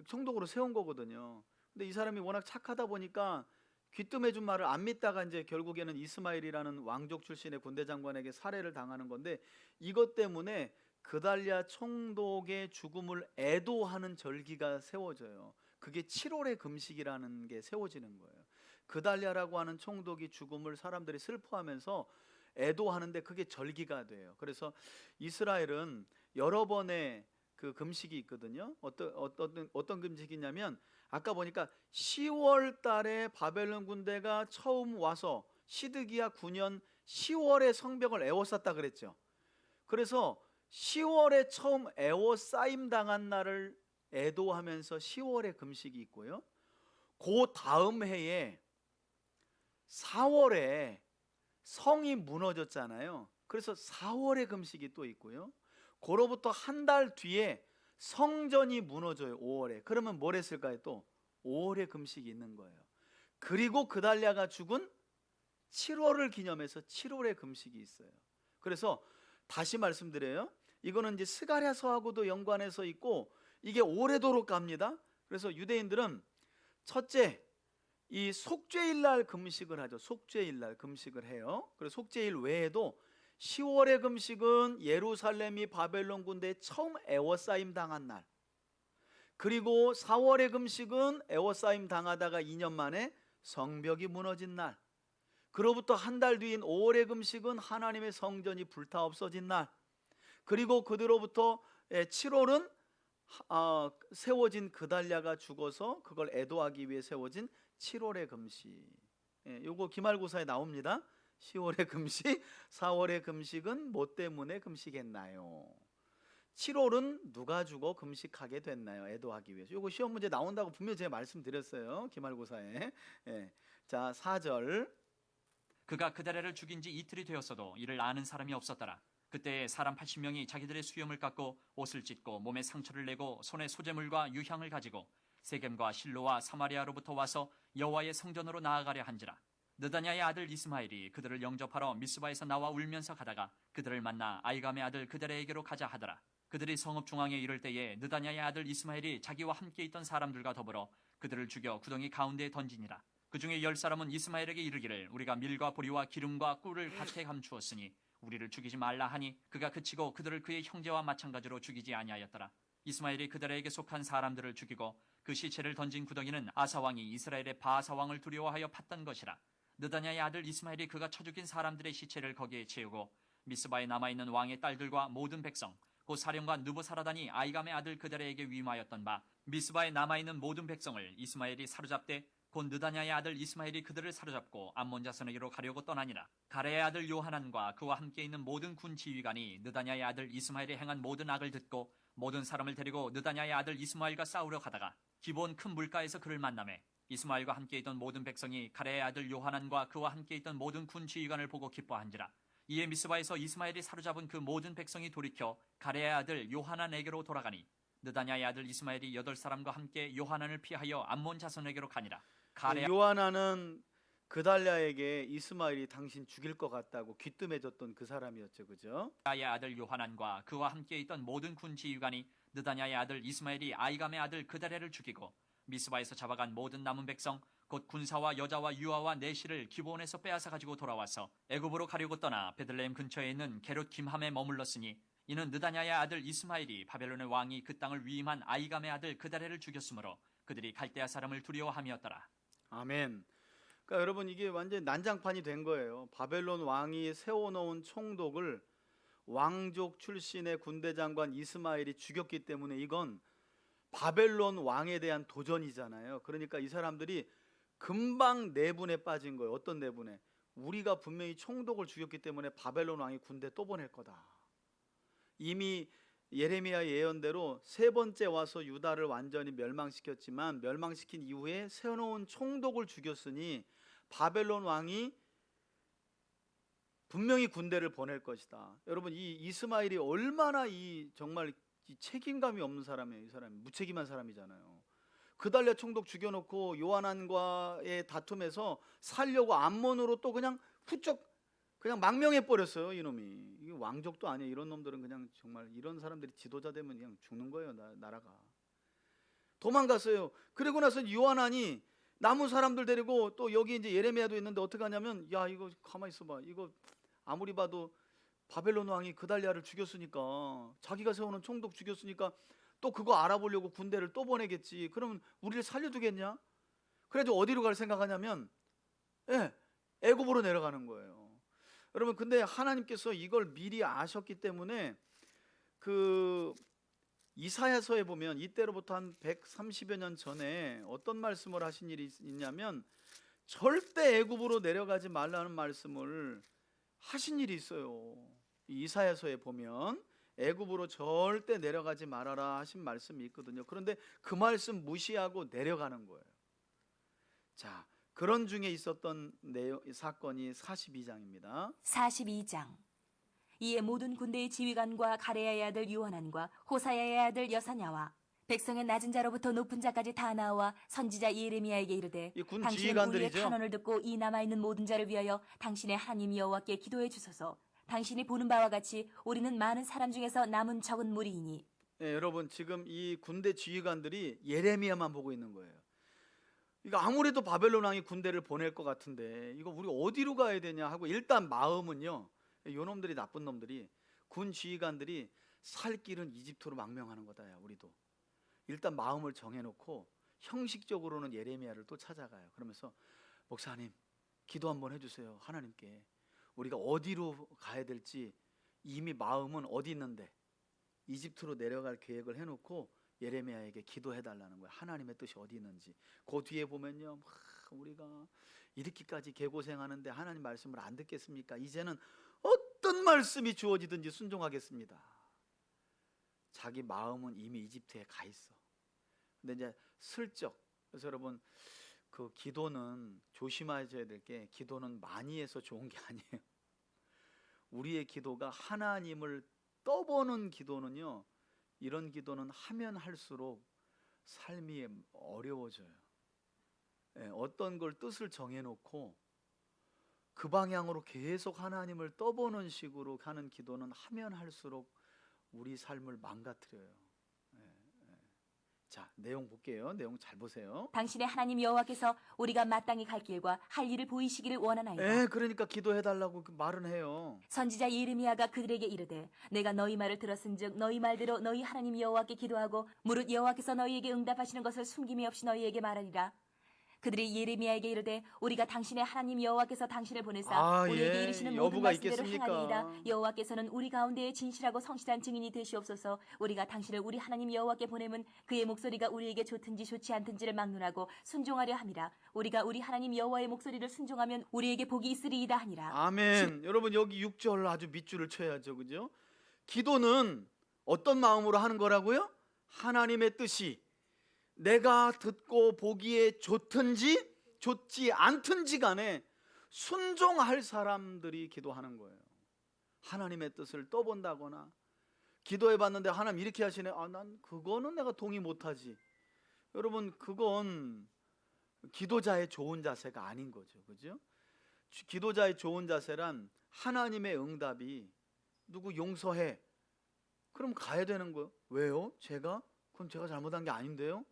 총독으로 세운 거거든요. 근데 이 사람이 워낙 착하다 보니까 귀뜸해준 말을 안 믿다가 이제 결국에는 이스마엘이라는 왕족 출신의 군대 장관에게 살해를 당하는 건데, 이것 때문에 그달랴 총독의 죽음을 애도하는 절기가 세워져요. 그게 7월의 금식이라는 게 세워지는 거예요. 그달랴라고 하는 총독이 죽음을 사람들이 슬퍼하면서 애도하는데 그게 절기가 돼요. 그래서 이스라엘은 여러 번의 그 금식이 있거든요. 어떤 금식이냐면 아까 보니까 10월 달에 바벨론 군대가 처음 와서 시드기야 9년 10월에 성벽을 에워쌌다 그랬죠. 그래서 10월에 처음 에워싸임 당한 날을 애도하면서 10월에 금식이 있고요. 그 다음 해에 4월에 성이 무너졌잖아요. 그래서 4월에 금식이 또 있고요. 그로부터 한 달 뒤에 성전이 무너져요. 5월에. 그러면 뭘 했을까요? 또 5월에 금식이 있는 거예요. 그리고 그달랴가 죽은 7월을 기념해서 7월에 금식이 있어요. 그래서 다시 말씀드려요. 이거는 이제 스가랴서하고도 연관해서 있고 이게 오래도록 갑니다. 그래서 유대인들은 첫째, 이 속죄일 날 금식을 하죠. 속죄일 날 금식을 해요. 그래서 속죄일 외에도 10월의 금식은 예루살렘이 바벨론 군대에 처음 에워싸임 당한 날, 그리고 4월의 금식은 에워싸임 당하다가 2년 만에 성벽이 무너진 날, 그로부터 한 달 뒤인 5월의 금식은 하나님의 성전이 불타 없어진 날, 그리고 그뒤로부터 7월은 세워진 그달랴가 죽어서 그걸 애도하기 위해 세워진 7월의 금식. 요거 기말고사에 나옵니다. 10월의 금식, 4월의 금식은 뭐 때문에 금식했나요? 7월은 누가 죽어 금식하게 됐나요? 애도하기 위해서. 요거 시험 문제 나온다고 분명히 제가 말씀드렸어요. 기말고사에. 자, 4절. 그가 그데레를 죽인 지 이틀이 되었어도 이를 아는 사람이 없었더라. 그때 사람 80명이 자기들의 수염을 깎고 옷을 찢고 몸에 상처를 내고 손에 소재물과 유향을 가지고 세겜과 실로와 사마리아로부터 와서 여호와의 성전으로 나아가려 한지라. 느다냐의 아들 이스마엘이 그들을 영접하러 미스바에서 나와 울면서 가다가 그들을 만나 아이감의 아들 그데레에게로 가자 하더라. 그들이 성읍 중앙에 이를 때에 느다냐의 아들 이스마엘이 자기와 함께 있던 사람들과 더불어 그들을 죽여 구덩이 가운데에 던지니라. 그 중에 10사람은 이스마엘에게 이르기를 우리가 밀과 보리와 기름과 꿀을 밭에 감추었으니 우리를 죽이지 말라 하니 그가 그치고 그들을 그의 형제와 마찬가지로 죽이지 아니하였더라. 이스마엘이 그들에게 속한 사람들을 죽이고 그 시체를 던진 구덩이는 아사 왕이 이스라엘의 바아사 왕을 두려워하여 팠던 것이라. 느다냐의 아들 이스마엘이 그가 쳐 죽인 사람들의 시체를 거기에 채우고 미스바에 남아있는 왕의 딸들과 모든 백성 곧 사령관 느부사라단이 아이감의 아들 그데레에게 위임하였던 바 미스바에 남아있는 모든 백성을 이스마엘이 사로잡되 곧 느다냐의 아들 이스마엘이 그들을 사로잡고 암몬 자손에게로 가려고 떠나니라. 가레의 아들 요하난과 그와 함께 있는 모든 군 지휘관이 느다냐의 아들 이스마엘이 행한 모든 악을 듣고 모든 사람을 데리고 느다냐의 아들 이스마엘과 싸우려 가다가 기본 큰 물가에서 그를 만나매 이스마엘과 함께 있던 모든 백성이 가레의 아들 요하난과 그와 함께 있던 모든 군 지휘관을 보고 기뻐한지라. 이에 미스바에서 이스마엘이 사로잡은 그 모든 백성이 돌이켜 가레의 아들 요하난에게로 돌아가니 느다냐의 아들 이스마엘이 8사람과 함께 요하난을 피하여 암몬 자손에게로 가니라. 요하나는 그달랴에게 이스마엘이 당신 죽일 것 같다고 귀뜸해줬던 그 사람이었죠. 그죠? 가레의 아들 요하난과 그와 함께 있던 모든 군 지휘관이 느다냐의 아들 이스마엘이 아이감의 아들 그다랴를 죽이고 미스바에서 잡아간 모든 남은 백성 곧 군사와 여자와 유아와 내시를 기브온에서 빼앗아 가지고 돌아와서 애굽으로 가려고 떠나 베들레헴 근처에 있는 게롯 김함에 머물렀으니 이는 느다냐의 아들 이스마엘이 바벨론의 왕이 그 땅을 위임한 아이감의 아들 그다랴를 죽였으므로 그들이 갈대아 사람을 두려워함이었더라. 아멘. 그러니까 여러분 이게 완전 난장판이 된 거예요. 바벨론 왕이 세워놓은 총독을 왕족 출신의 군대 장관 이스마엘이 죽였기 때문에 이건 바벨론 왕에 대한 도전이잖아요. 그러니까 이 사람들이 금방 내분에 빠진 거예요. 어떤 내분에? 우리가 분명히 총독을 죽였기 때문에 바벨론 왕이 군대 또 보낼 거다. 이미 예레미야 예언대로 세 번째 와서 유다를 완전히 멸망시켰지만 멸망시킨 이후에 세워놓은 총독을 죽였으니 바벨론 왕이 분명히 군대를 보낼 것이다. 여러분 이 이스마엘이 얼마나 정말 이 책임감이 없는 사람이에요. 이 사람이 무책임한 사람이잖아요. 그달랴 총독 죽여놓고 요하난과의 다툼에서 살려고 암몬으로 또 그냥 후쩍 그냥 망명해 버렸어요. 이놈이. 이게 왕족도 아니에요. 이런 놈들은 그냥 정말 이런 사람들이 지도자 되면 그냥 죽는 거예요. 나라가. 도망갔어요. 그리고 나서 요하난이 남은 사람들 데리고 또 여기 이제 예레미야도 있는데 어떻게 하냐면 야 이거 가만히 있어봐. 이거 아무리 봐도 바벨론 왕이 그달랴를 죽였으니까 자기가 세우는 총독 죽였으니까 또 그거 알아보려고 군대를 또 보내겠지. 그러면 우리를 살려두겠냐? 그래도 어디로 갈 생각하냐면 애굽으로 내려가는 거예요. 여러분 근데 하나님께서 이걸 미리 아셨기 때문에 그 이사야서에 보면 이때로부터 한 130여 년 전에 어떤 말씀을 하신 일이 있냐면 절대 애굽으로 내려가지 말라는 말씀을 하신 일이 있어요. 이사야서에 보면 애굽으로 절대 내려가지 말아라 하신 말씀이 있거든요. 그런데 그 말씀 무시하고 내려가는 거예요. 자, 그런 중에 있었던 사건이 42장입니다. 42장. 이에 모든 군대의 지휘관과 가레야의 아들 요하난과 호사야의 아들 여사냐와 백성의 낮은 자로부터 높은 자까지 다 나와 선지자 예레미야에게 이르되 이 군 당신은 우리의 지휘관들이죠. 탄원을 듣고 이 남아있는 모든 자를 위하여 당신의 하나님 여호와께 기도해 주소서. 당신이 보는 바와 같이 우리는 많은 사람 중에서 남은 적은 무리이니. 여러분 지금 이 군대 지휘관들이 예레미야만 보고 있는 거예요. 이거 아무래도 바벨론 왕이 군대를 보낼 것 같은데 이거 우리 어디로 가야 되냐 하고 일단 마음은요. 요 놈들이 나쁜 놈들이 군 지휘관들이 살 길은 이집트로 망명하는 거다. 야, 우리도 일단 마음을 정해놓고 형식적으로는 예레미야를 또 찾아가요. 그러면서 목사님 기도 한번 해주세요. 하나님께 우리가 어디로 가야 될지 이미 마음은 어디 있는데 이집트로 내려갈 계획을 해놓고 예레미야에게 기도해달라는 거예요. 하나님의 뜻이 어디 있는지. 그 뒤에 보면요 우리가 이렇게까지 개고생하는데 하나님 말씀을 안 듣겠습니까? 이제는 어떤 말씀이 주어지든지 순종하겠습니다. 자기 마음은 이미 이집트에 가 있어. 근데 이제 슬쩍, 그래서 여러분 그 기도는 조심하셔야 될 게 기도는 많이 해서 좋은 게 아니에요. 우리의 기도가 하나님을 떠보는 기도는요, 이런 기도는 하면 할수록 삶이 어려워져요. 어떤 걸 뜻을 정해놓고 그 방향으로 계속 하나님을 떠보는 식으로 하는 기도는 하면 할수록 우리 삶을 망가뜨려요. 자, 내용 볼게요. 내용 잘 보세요. 당신의 하나님 여호와께서 우리가 마땅히 갈 길과 할 일을 보이시기를 원하나이다. 그러니까 기도해달라고 말은 해요. 선지자 예레미야가 그들에게 이르되 내가 너희 말을 들었은즉 너희 말대로 너희 하나님 여호와께 기도하고 무릇 여호와께서 너희에게 응답하시는 것을 숨김이 없이 너희에게 말하리라. 그들이 예레미야에게 이르되 우리가 당신의 하나님 여호와께서 당신을 보내사 우리에게 이르시는 모든 여부가 말씀대로 있겠습니까? 행하리이다. 여호와께서는 우리 가운데에 진실하고 성실한 증인이 되시옵소서. 우리가 당신을 우리 하나님 여호와께 보내면 그의 목소리가 우리에게 좋든지 좋지 않든지를 막론하고 순종하려 함이라. 우리가 우리 하나님 여호와의 목소리를 순종하면 우리에게 복이 있으리이다 하니라. 아멘. 여러분 여기 6절 아주 밑줄을 쳐야죠. 그죠? 기도는 어떤 마음으로 하는 거라고요? 하나님의 뜻이 내가 듣고 보기에 좋든지 좋지 않든지 간에 순종할 사람들이 기도하는 거예요. 하나님의 뜻을 떠본다거나 기도해 봤는데 하나님 이렇게 하시네. 난 그거는 내가 동의 못하지. 여러분 그건 기도자의 좋은 자세가 아닌 거죠. 그죠? 기도자의 좋은 자세란 하나님의 응답이 누구 용서해 그럼 가야 되는 거예요. 왜요? 그럼 제가 잘못한 게 아닌데요?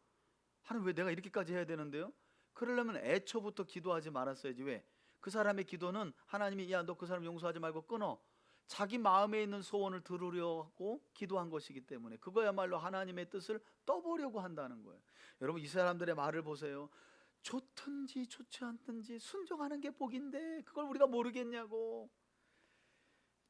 하나님, 왜 내가 이렇게까지 해야 되는데요? 그러려면 애초부터 기도하지 말았어야지. 왜? 그 사람의 기도는 하나님이 야, 너 그 사람 용서하지 말고 끊어, 자기 마음에 있는 소원을 들으려고 기도한 것이기 때문에 그거야말로 하나님의 뜻을 떠보려고 한다는 거예요. 여러분, 이 사람들의 말을 보세요. 좋든지 좋지 않든지 순종하는 게 복인데 그걸 우리가 모르겠냐고.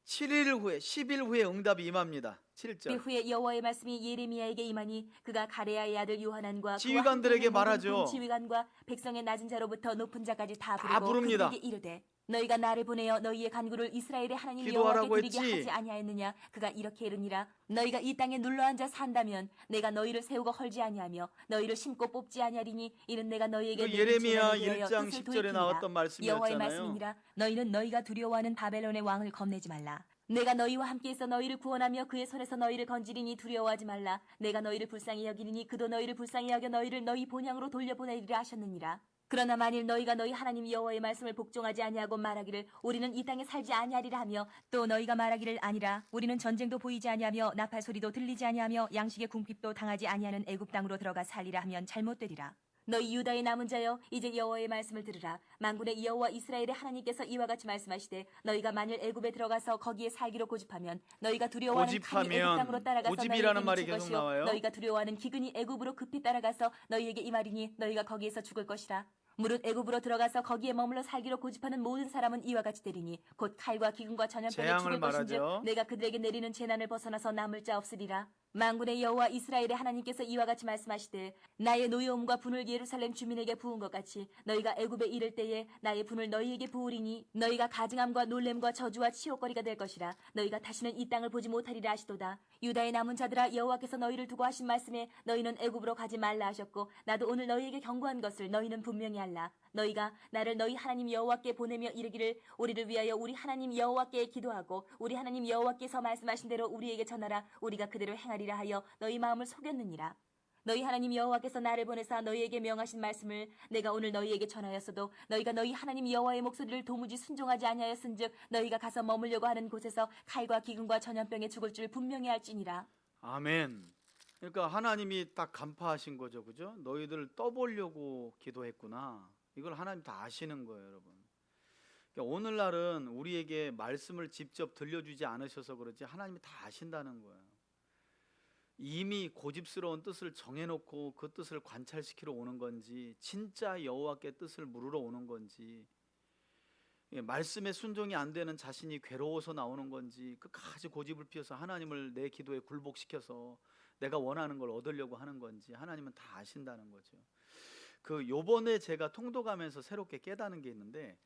7일 후에 10일 후에 응답이 임합니다. 7절. 후에 여호와의 말씀이 예레미야에게 임하니 그가 가레야의 아들 요하난과 지휘관들에게 그와 함께 있는 말하죠. 모든 지휘관과 백성의 낮은 자로부터 높은 자까지 다 부르고 부릅니다. 그들에게 이르되 너희가 나를 보내어 너희의 간구를 이스라엘의 하나님 기도하라고 여호와께 드리게 했지. 하지 아니하였느냐. 그가 이렇게 이르니라. 너희가 이 땅에 눌러앉아 산다면 내가 너희를 세우고 헐지 아니하며 너희를 심고 뽑지 아니하리니 이는 내가 너희에게 그 내린 예레미야 재난을 위하여 1장 뜻을 10절에 돌이키니라. 나왔던 여호와의 말씀이었잖아요. 말씀이니라. 너희는 너희가 두려워하는 바벨론의 왕을 겁내지 말라. 내가 너희와 함께해서 너희를 구원하며 그의 손에서 너희를 건지리니 두려워하지 말라. 내가 너희를 불쌍히 여기리니 그도 너희를 불쌍히 여겨 너희를 너희 본향으로 돌려보내리라 하셨느니라. 그러나 만일 너희가 너희 하나님 여호와의 말씀을 복종하지 아니하고 말하기를 우리는 이 땅에 살지 아니하리라 하며 또 너희가 말하기를 아니라 우리는 전쟁도 보이지 아니하며 나팔 소리도 들리지 아니하며 양식의 궁핍도 당하지 아니하는 애굽 땅으로 들어가 살리라 하면 잘못되리라. 너희 유다의 남은 자여 이제 여호와의 말씀을 들으라. 만군의 여호와 이스라엘의 하나님께서 이와 같이 말씀하시되 너희가 만일 애굽에 들어가서 거기에 살기로 고집하면 너희가 두려워하는 칼이 애굽 땅으로 따라가서 고집이라는 너희에게 말이 미칠 계속 것이요 나와요. 너희가 두려워하는 기근이 애굽으로 급히 따라가서 너희에게 임하리니 너희가 거기에서 죽을 것이라. 무릇 애굽으로 들어가서 거기에 머물러 살기로 고집하는 모든 사람은 이와 같이 되리니 곧 칼과 기근과 전염병에 재앙을 죽을 것인즉 말하죠. 내가 그들에게 내리는 재난을 벗어나서 남을 자 없으리라. 만군의 여호와 이스라엘의 하나님께서 이와 같이 말씀하시되 나의 노여움과 분을 예루살렘 주민에게 부은 것 같이 너희가 애굽에 이를 때에 나의 분을 너희에게 부으리니 너희가 가증함과 놀램과 저주와 치욕거리가 될 것이라. 너희가 다시는 이 땅을 보지 못하리라 하시도다. 유다의 남은 자들아, 여호와께서 너희를 두고 하신 말씀에 너희는 애굽으로 가지 말라 하셨고 나도 오늘 너희에게 경고한 것을 너희는 분명히 알라. 너희가 나를 너희 하나님 여호와께 보내며 이르기를 우리를 위하여 우리 하나님 여호와께 기도하고 우리 하나님 여호와께서 말씀하신 대로 우리에게 전하라. 우리가 그대로 행하리라 하여 너희 마음을 속였느니라. 너희 하나님 여호와께서 나를 보내사 너희에게 명하신 말씀을 내가 오늘 너희에게 전하였어도 너희가 너희 하나님 여호와의 목소리를 도무지 순종하지 아니하였은즉 너희가 가서 머물려고 하는 곳에서 칼과 기근과 전염병에 죽을 줄 분명히 알지니라. 아멘. 그러니까 하나님이 딱 간파하신 거죠, 그죠? 너희들 떠보려고 기도했구나. 이걸 하나님 다 아시는 거예요, 여러분. 그러니까 오늘날은 우리에게 말씀을 직접 들려주지 않으셔서 그렇지 하나님이 다 아신다는 거예요. 이미 고집스러운 뜻을 정해놓고 그 뜻을 관찰시키러 오는 건지 진짜 여호와께 뜻을 물으러 오는 건지 말씀에 순종이 안 되는 자신이 괴로워서 나오는 건지 끝까지 고집을 피워서 하나님을 내 기도에 굴복시켜서 내가 원하는 걸 얻으려고 하는 건지 하나님은 다 아신다는 거죠. 요번에 제가 통독하면서 새롭게 깨닫는 게 있는데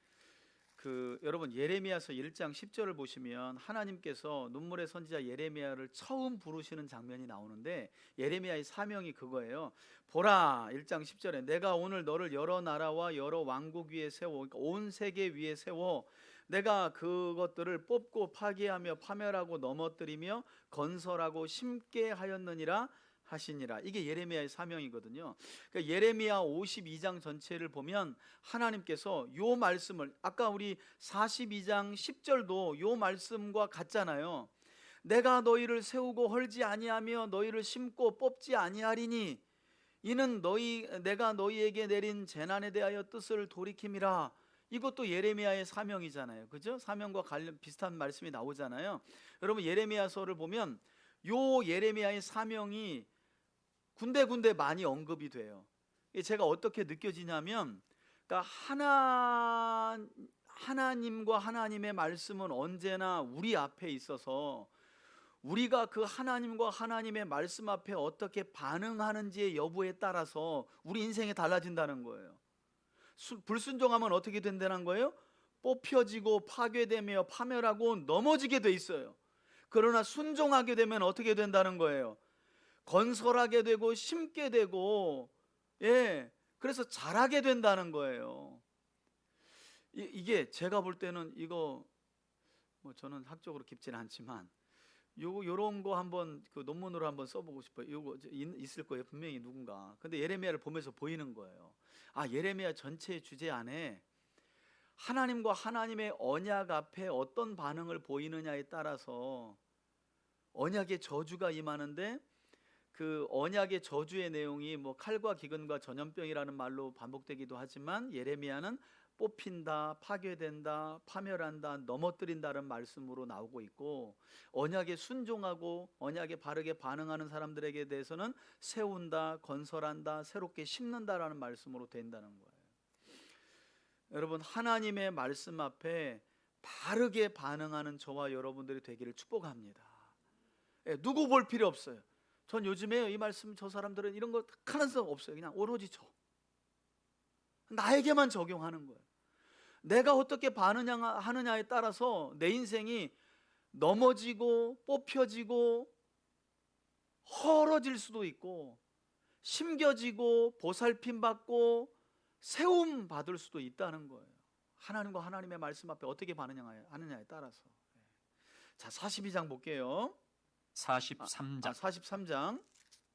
여러분 예레미야서 1장 10절을 보시면 하나님께서 눈물의 선지자 예레미야를 처음 부르시는 장면이 나오는데 예레미야의 사명이 그거예요. 보라, 1장 10절에 내가 오늘 너를 여러 나라와 여러 왕국 위에 세워, 그러니까 온 세계 위에 세워 내가 그것들을 뽑고 파괴하며 파멸하고 넘어뜨리며 건설하고 심게 하였느니라 하시니라. 이게 예레미야의 사명이거든요. 그러니까 예레미야 52장 전체를 보면 하나님께서 요 말씀을 아까 우리 42장 10절도 요 말씀과 같잖아요. 내가 너희를 세우고 헐지 아니하며 너희를 심고 뽑지 아니하리니 이는 내가 너희에게 내린 재난에 대하여 뜻을 돌이킴이라. 이것도 예레미야의 사명이잖아요. 그죠? 사명과 관련 비슷한 말씀이 나오잖아요. 여러분 예레미야서를 보면 요 예레미야의 사명이 군데군데 많이 언급이 돼요. 제가 어떻게 느껴지냐면 그러니까 하나님과 하나님의 말씀은 언제나 우리 앞에 있어서 우리가 그 하나님과 하나님의 말씀 앞에 어떻게 반응하는지의 여부에 따라서 우리 인생이 달라진다는 거예요. 불순종하면 어떻게 된다는 거예요? 뽑혀지고 파괴되며 파멸하고 넘어지게 돼 있어요. 그러나 순종하게 되면 어떻게 된다는 거예요? 건설하게 되고 심게 되고 그래서 자라게 된다는 거예요. 이게 제가 볼 때는 이거 저는 학적으로 깊지는 않지만 요런 거 한번 논문으로 한번 써보고 싶어요. 요거 있을 거예요, 분명히 누군가. 근데 예레미야를 보면서 보이는 거예요. 예레미야 전체의 주제 안에 하나님과 하나님의 언약 앞에 어떤 반응을 보이느냐에 따라서 언약의 저주가 임하는데 그 언약의 저주의 내용이 뭐 칼과 기근과 전염병이라는 말로 반복되기도 하지만 예레미야는 뽑힌다, 파괴된다, 파멸한다, 넘어뜨린다는 말씀으로 나오고 있고, 언약에 순종하고 언약에 바르게 반응하는 사람들에게 대해서는 세운다, 건설한다, 새롭게 심는다라는 말씀으로 된다는 거예요. 여러분, 하나님의 말씀 앞에 바르게 반응하는 저와 여러분들이 되기를 축복합니다. 누구 볼 필요 없어요. 전 요즘에 이 말씀, 저 사람들은 이런 거 하는 수 없어요. 그냥 오로지 저 나에게만 적용하는 거예요. 내가 어떻게 반응하느냐에 따라서 내 인생이 넘어지고 뽑혀지고 헐어질 수도 있고 심겨지고 보살핌 받고 세움 받을 수도 있다는 거예요. 하나님과 하나님의 말씀 앞에 어떻게 반응하느냐에 따라서. 자, 42장 볼게요. 43장 43장.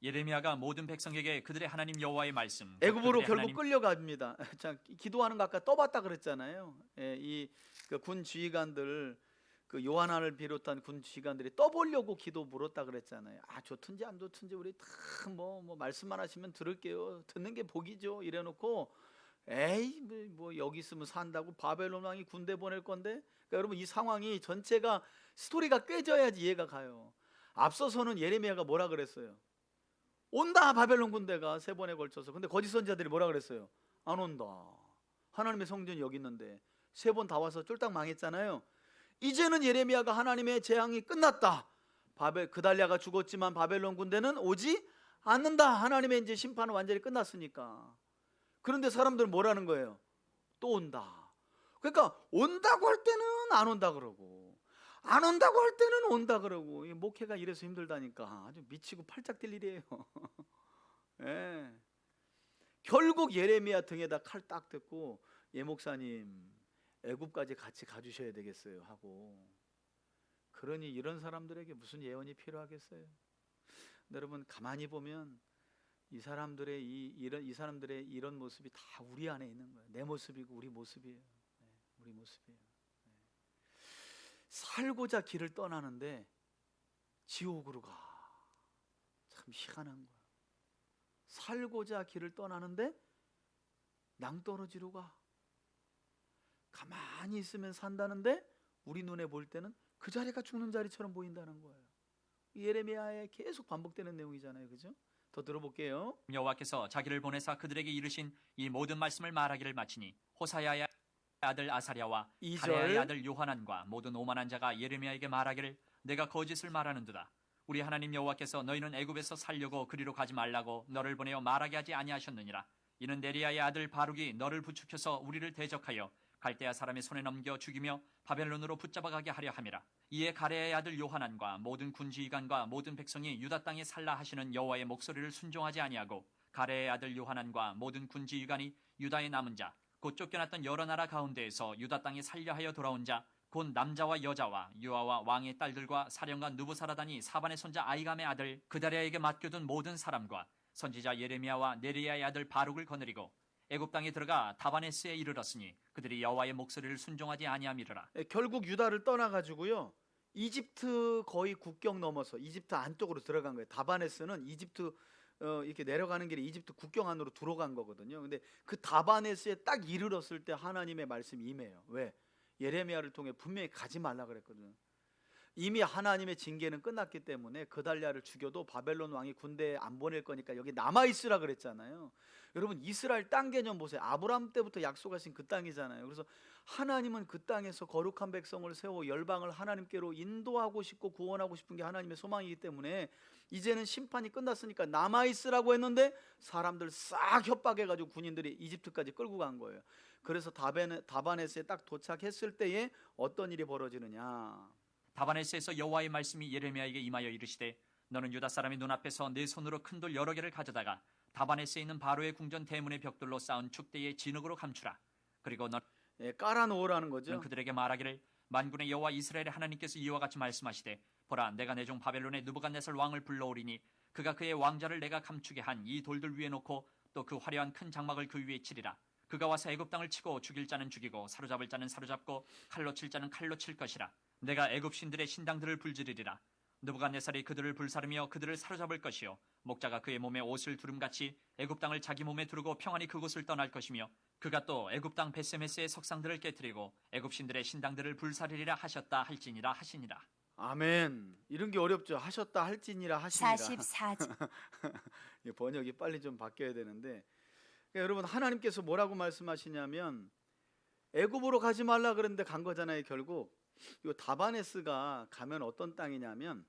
예레미야가 모든 백성에게 그들의 하나님 여호와의 말씀, 애굽으로 그들의 결국 하나님 끌려갑니다. 자, 기도하는 거 아까 떠봤다 그랬잖아요. 이 군 지휘관들, 그 요하나를 비롯한 군 지휘관들이 떠보려고 기도 물었다 그랬잖아요. 좋든지 안 좋든지 우리 다 뭐 말씀만 하시면 들을게요. 듣는 게 복이죠. 이래놓고 에이 뭐 여기 있으면 산다고 바벨론 왕이 군대 보낼 건데. 그러니까 여러분, 이 상황이 전체가 스토리가 꿰져야지 이해가 가요. 앞서서는 예레미야가 뭐라 그랬어요? 온다, 바벨론 군대가 3번에 걸쳐서. 근데 거짓 선지자들이 뭐라 그랬어요? 안 온다. 하나님의 성전이 여기 있는데 3번 다 와서 쫄딱 망했잖아요. 이제는 예레미야가 하나님의 재앙이 끝났다, 그달랴가 죽었지만 바벨론 군대는 오지 않는다, 하나님의 이제 심판은 완전히 끝났으니까. 그런데 사람들은 뭐라는 거예요? 또 온다. 그러니까 온다고 할 때는 안 온다 그러고, 안 온다고 할 때는 온다 그러고. 이 목회가 이래서 힘들다니까. 아주 미치고 팔짝 뛸 일이에요. 예. 결국 예레미야 등에다 칼 딱 뜯고, 예 목사님 애굽까지 같이 가주셔야 되겠어요 하고. 그러니 이런 사람들에게 무슨 예언이 필요하겠어요? 여러분, 가만히 보면 이 사람들의 이 사람들의 이런 모습이 다 우리 안에 있는 거예요. 내 모습이고 우리 모습이에요. 우리 모습이에요. 살고자 길을 떠나는데 지옥으로 가. 참 희한한 거야. 살고자 길을 떠나는데 낭떠러지로 가. 가만히 있으면 산다는데 우리 눈에 볼 때는 그 자리가 죽는 자리처럼 보인다는 거예요. 예레미야에 계속 반복되는 내용이잖아요. 그죠? 더 들어볼게요. 여호와께서 자기를 보내사 그들에게 이르신 이 모든 말씀을 말하기를 마치니 호사야의 아들 아사랴와 2절. 가레야의 아들 요하난과 모든 오만한 자가 예레미야에게 말하기를 내가 거짓을 말하는도다. 우리 하나님 여호와께서 너희는 애굽에서 살려고 그리로 가지 말라고 너를 보내어 말하게 하지 아니하셨느니라. 이는 네리야의 아들 바룩이 너를 부축해서 우리를 대적하여 갈대아 사람의 손에 넘겨 죽이며 바벨론으로 붙잡아가게 하려 함이라. 이에 가레야의 아들 요하난과 모든 군지휘관과 모든 백성이 유다 땅에 살라 하시는 여호와의 목소리를 순종하지 아니하고, 가레야의 아들 요하난과 모든 군지휘관이 유다의 남은 자 곧 쫓겨났던 여러 나라 가운데에서 유다 땅에 살려 하여 돌아온 자 곧 남자와 여자와 유아와 왕의 딸들과 사령관 느부사라단이 사반의 손자 아이감의 아들 그다랴에게 맡겨둔 모든 사람과 선지자 예레미야와 네리야의 아들 바룩을 거느리고 애굽 땅에 들어가 다바네스에 이르렀으니 그들이 여호와의 목소리를 순종하지 아니함이로라. 결국 유다를 떠나가지고요, 이집트 거의 국경 넘어서 이집트 안쪽으로 들어간 거예요. 다바네스는 이집트 이렇게 내려가는 길에 이집트 국경 안으로 들어간 거거든요. 근데 그 다바네스에 딱 이르렀을 때 하나님의 말씀이 임해요. 왜? 예레미야를 통해 분명히 가지 말라 그랬거든요. 이미 하나님의 징계는 끝났기 때문에 그달랴를 죽여도 바벨론 왕이 군대에 안 보낼 거니까 여기 남아 있으라 그랬잖아요. 여러분, 이스라엘 땅 개념 보세요. 아브라함 때부터 약속하신 그 땅이잖아요. 그래서 하나님은 그 땅에서 거룩한 백성을 세워 열방을 하나님께로 인도하고 싶고 구원하고 싶은 게 하나님의 소망이기 때문에 이제는 심판이 끝났으니까 남아 있으라고 했는데 사람들 싹 협박해가지고 군인들이 이집트까지 끌고 간 거예요. 그래서 다바네스에 딱 도착했을 때에 어떤 일이 벌어지느냐? 다바네스에서 여호와의 말씀이 예레미야에게 임하여 이르시되 너는 유다 사람의 눈앞에서 내 손으로 큰 돌 여러 개를 가져다가 다바네스에 있는 바로의 궁전 대문의 벽돌로 쌓은 축대의 진흙으로 감추라. 그리고 너는 깔아놓으라는 거죠. 그들에게 말하기를 만군의 여호와 이스라엘의 하나님께서 이와 같이 말씀하시되 보라, 내가 내 종 바벨론의 느부갓네살 왕을 불러오리니 그가 그의 왕자를 내가 감추게 한 이 돌들 위에 놓고 또 그 화려한 큰 장막을 그 위에 치리라. 그가 와서 애굽 땅을 치고 죽일 자는 죽이고 사로잡을 자는 사로잡고 칼로 칠 자는 칼로 칠 것이라. 내가 애굽 신들의 신당들을 불지르리라. 느부갓네살이 그들을 불사르며 그들을 사로잡을 것이요 목자가 그의 몸에 옷을 두름같이 애굽 땅을 자기 몸에 두르고 평안히 그곳을 떠날 것이며 그가 또 애굽 땅 베세메스의 석상들을 깨뜨리고 애굽 신들의 신당들을 불사르리라 하셨다 할지니라 하시니라. 아멘. 이런 게 어렵죠. 하셨다 할지니라 하시니라. 44절. 이 번역이 빨리 좀 바뀌어야 되는데, 그러니까 여러분, 하나님께서 뭐라고 말씀하시냐면 애굽으로 가지 말라 그랬는데 간 거잖아요. 결국 이 다바네스가 가면 어떤 땅이냐면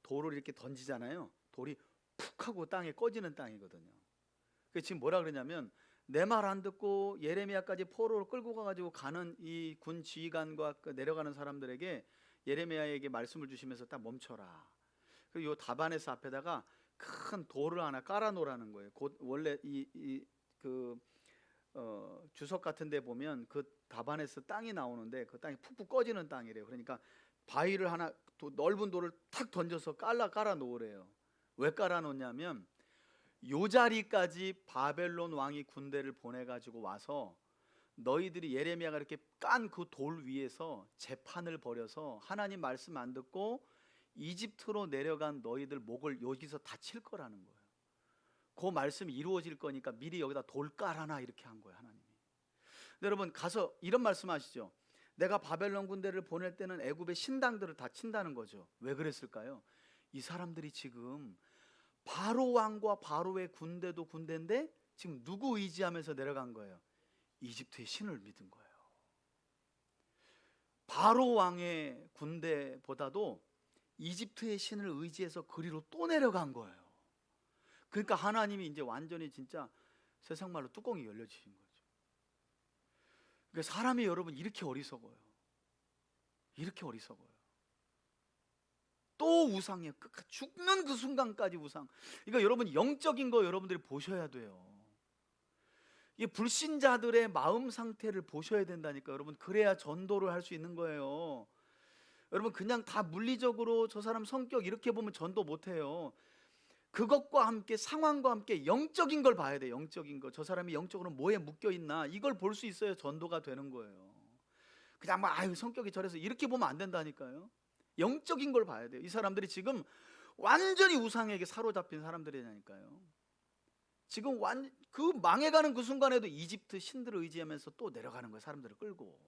돌을 이렇게 던지잖아요. 돌이 푹 하고 땅에 꺼지는 땅이거든요. 그래서 지금 뭐라 그러냐면 내 말 안 듣고 예레미야까지 포로를 끌고 가가지고 가는 이 군 지휘관과 그 내려가는 사람들에게 예레미야에게 말씀을 주시면서 딱 멈춰라. 그리고 이 다바네스 앞에다가 큰 돌을 하나 깔아 놓으라는 거예요. 곧 원래 주석 같은 데 보면 그 다바네스 땅이 나오는데 그 땅이 푹푹 꺼지는 땅이래요. 그러니까 바위를 하나 넓은 돌을 탁 던져서 깔아 놓으래요. 왜 깔아 놓냐면 요 자리까지 바벨론 왕이 군대를 보내가지고 와서 너희들이 예레미야가 이렇게 깐 그 돌 위에서 재판을 벌여서 하나님 말씀 안 듣고 이집트로 내려간 너희들 목을 여기서 다칠 거라는 거예요. 그 말씀이 이루어질 거니까 미리 여기다 돌 깔아놔 이렇게 한 거예요, 하나님이. 근데 여러분 가서 이런 말씀하시죠. 내가 바벨론 군대를 보낼 때는 애굽의 신당들을 다 친다는 거죠. 왜 그랬을까요? 이 사람들이 지금 바로 왕과 바로의 군대도 군대인데 지금 누구 의지하면서 내려간 거예요? 이집트의 신을 믿은 거예요. 바로 왕의 군대보다도 이집트의 신을 의지해서 그리로 또 내려간 거예요. 그러니까 하나님이 이제 완전히 진짜 세상 말로 뚜껑이 열려지신 거죠. 그러니까 사람이 여러분 이렇게 어리석어요. 이렇게 어리석어요. 또 우상이에요. 끝까지 죽는 그 순간까지 우상. 그러니까 여러분 영적인 거 여러분들이 보셔야 돼요. 이 불신자들의 마음 상태를 보셔야 된다니까 여러분. 그래야 전도를 할 수 있는 거예요. 여러분 그냥 다 물리적으로 저 사람 성격 이렇게 보면 전도 못해요. 그것과 함께 상황과 함께 영적인 걸 봐야 돼요. 영적인 거. 저 사람이 영적으로 뭐에 묶여 있나 이걸 볼 수 있어야 전도가 되는 거예요. 그냥 막 아유 성격이 저래서 이렇게 보면 안 된다니까요. 영적인 걸 봐야 돼요. 이 사람들이 지금 완전히 우상에게 사로잡힌 사람들이라니까요. 지금 그 망해가는 그 순간에도 이집트 신들을 의지하면서 또 내려가는 거예요. 사람들을 끌고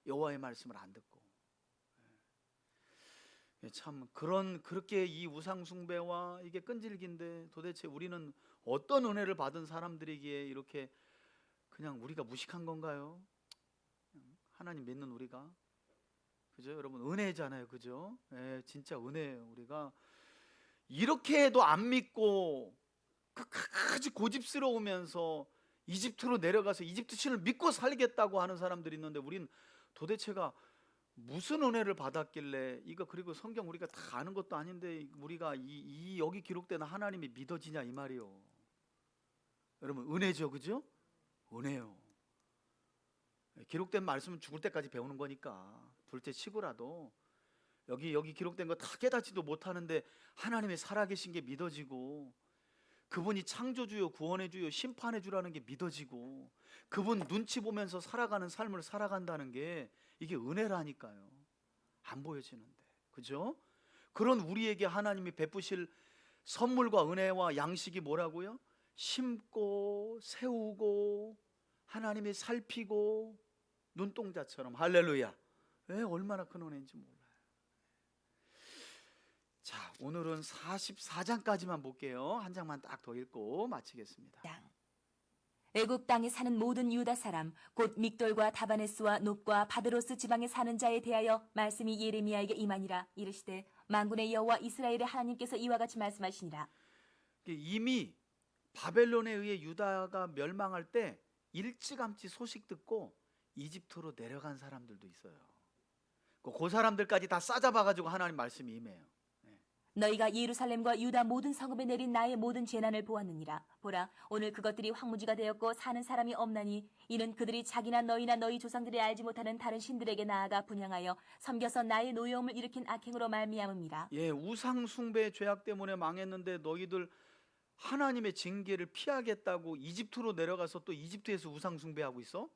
여호와의 말씀을 안 듣고. 참 그렇게 이 우상 숭배와 이게 끈질긴데 도대체 우리는 어떤 은혜를 받은 사람들이기에 이렇게 그냥 우리가 무식한 건가요? 하나님 믿는 우리가, 그죠? 여러분 은혜잖아요, 그죠? 진짜 은혜예요. 우리가 이렇게 해도 안 믿고 끝까지 고집스러우면서 이집트로 내려가서 이집트 신을 믿고 살겠다고 하는 사람들이 있는데 우린 도대체가 무슨 은혜를 받았길래 이거 그리고 성경 우리가 다 아는 것도 아닌데 우리가 이 여기 기록되는 하나님이 믿어지냐 이 말이요. 여러분 은혜죠, 그죠? 은혜요. 기록된 말씀은 죽을 때까지 배우는 거니까 둘째 치고라도 여기 기록된 거 다 깨닫지도 못하는데 하나님의 살아계신 게 믿어지고 그분이 창조주요 구원해주요 심판해주라는 게 믿어지고 그분 눈치 보면서 살아가는 삶을 살아간다는 게 이게 은혜라니까요. 안 보여지는데, 그죠? 그런 우리에게 하나님이 베푸실 선물과 은혜와 양식이 뭐라고요? 심고 세우고 하나님이 살피고 눈동자처럼. 할렐루야. 얼마나 큰 은혜인지 몰라요. 자, 오늘은 44장까지만 볼게요. 한 장만 딱 더 읽고 마치겠습니다. 애굽 땅에 사는 모든 유다 사람 곧 믹돌과 다바네스와 놉과 바드로스 지방에 사는 자에 대하여 말씀이 예레미야에게 임하니라. 이르시되 만군의 여호와 이스라엘의 하나님께서 이와 같이 말씀하시니라. 이미 바벨론에 의해 유다가 멸망할 때 일찌감치 소식 듣고 이집트로 내려간 사람들도 있어요. 그 사람들까지 다 싸잡아가지고 하나님 말씀이 임해요. 너희가 예루살렘과 유다 모든 성읍에 내린 나의 모든 재난을 보았느니라. 보라, 오늘 그것들이 황무지가 되었고 사는 사람이 없나니 이는 그들이 자기나 너희나 너희 조상들이 알지 못하는 다른 신들에게 나아가 분향하여 섬겨서 나의 노여움을 일으킨 악행으로 말미암음이라. 우상 숭배의 죄악 때문에 망했는데 너희들 하나님의 징계를 피하겠다고 이집트로 내려가서 또 이집트에서 우상 숭배하고 있어?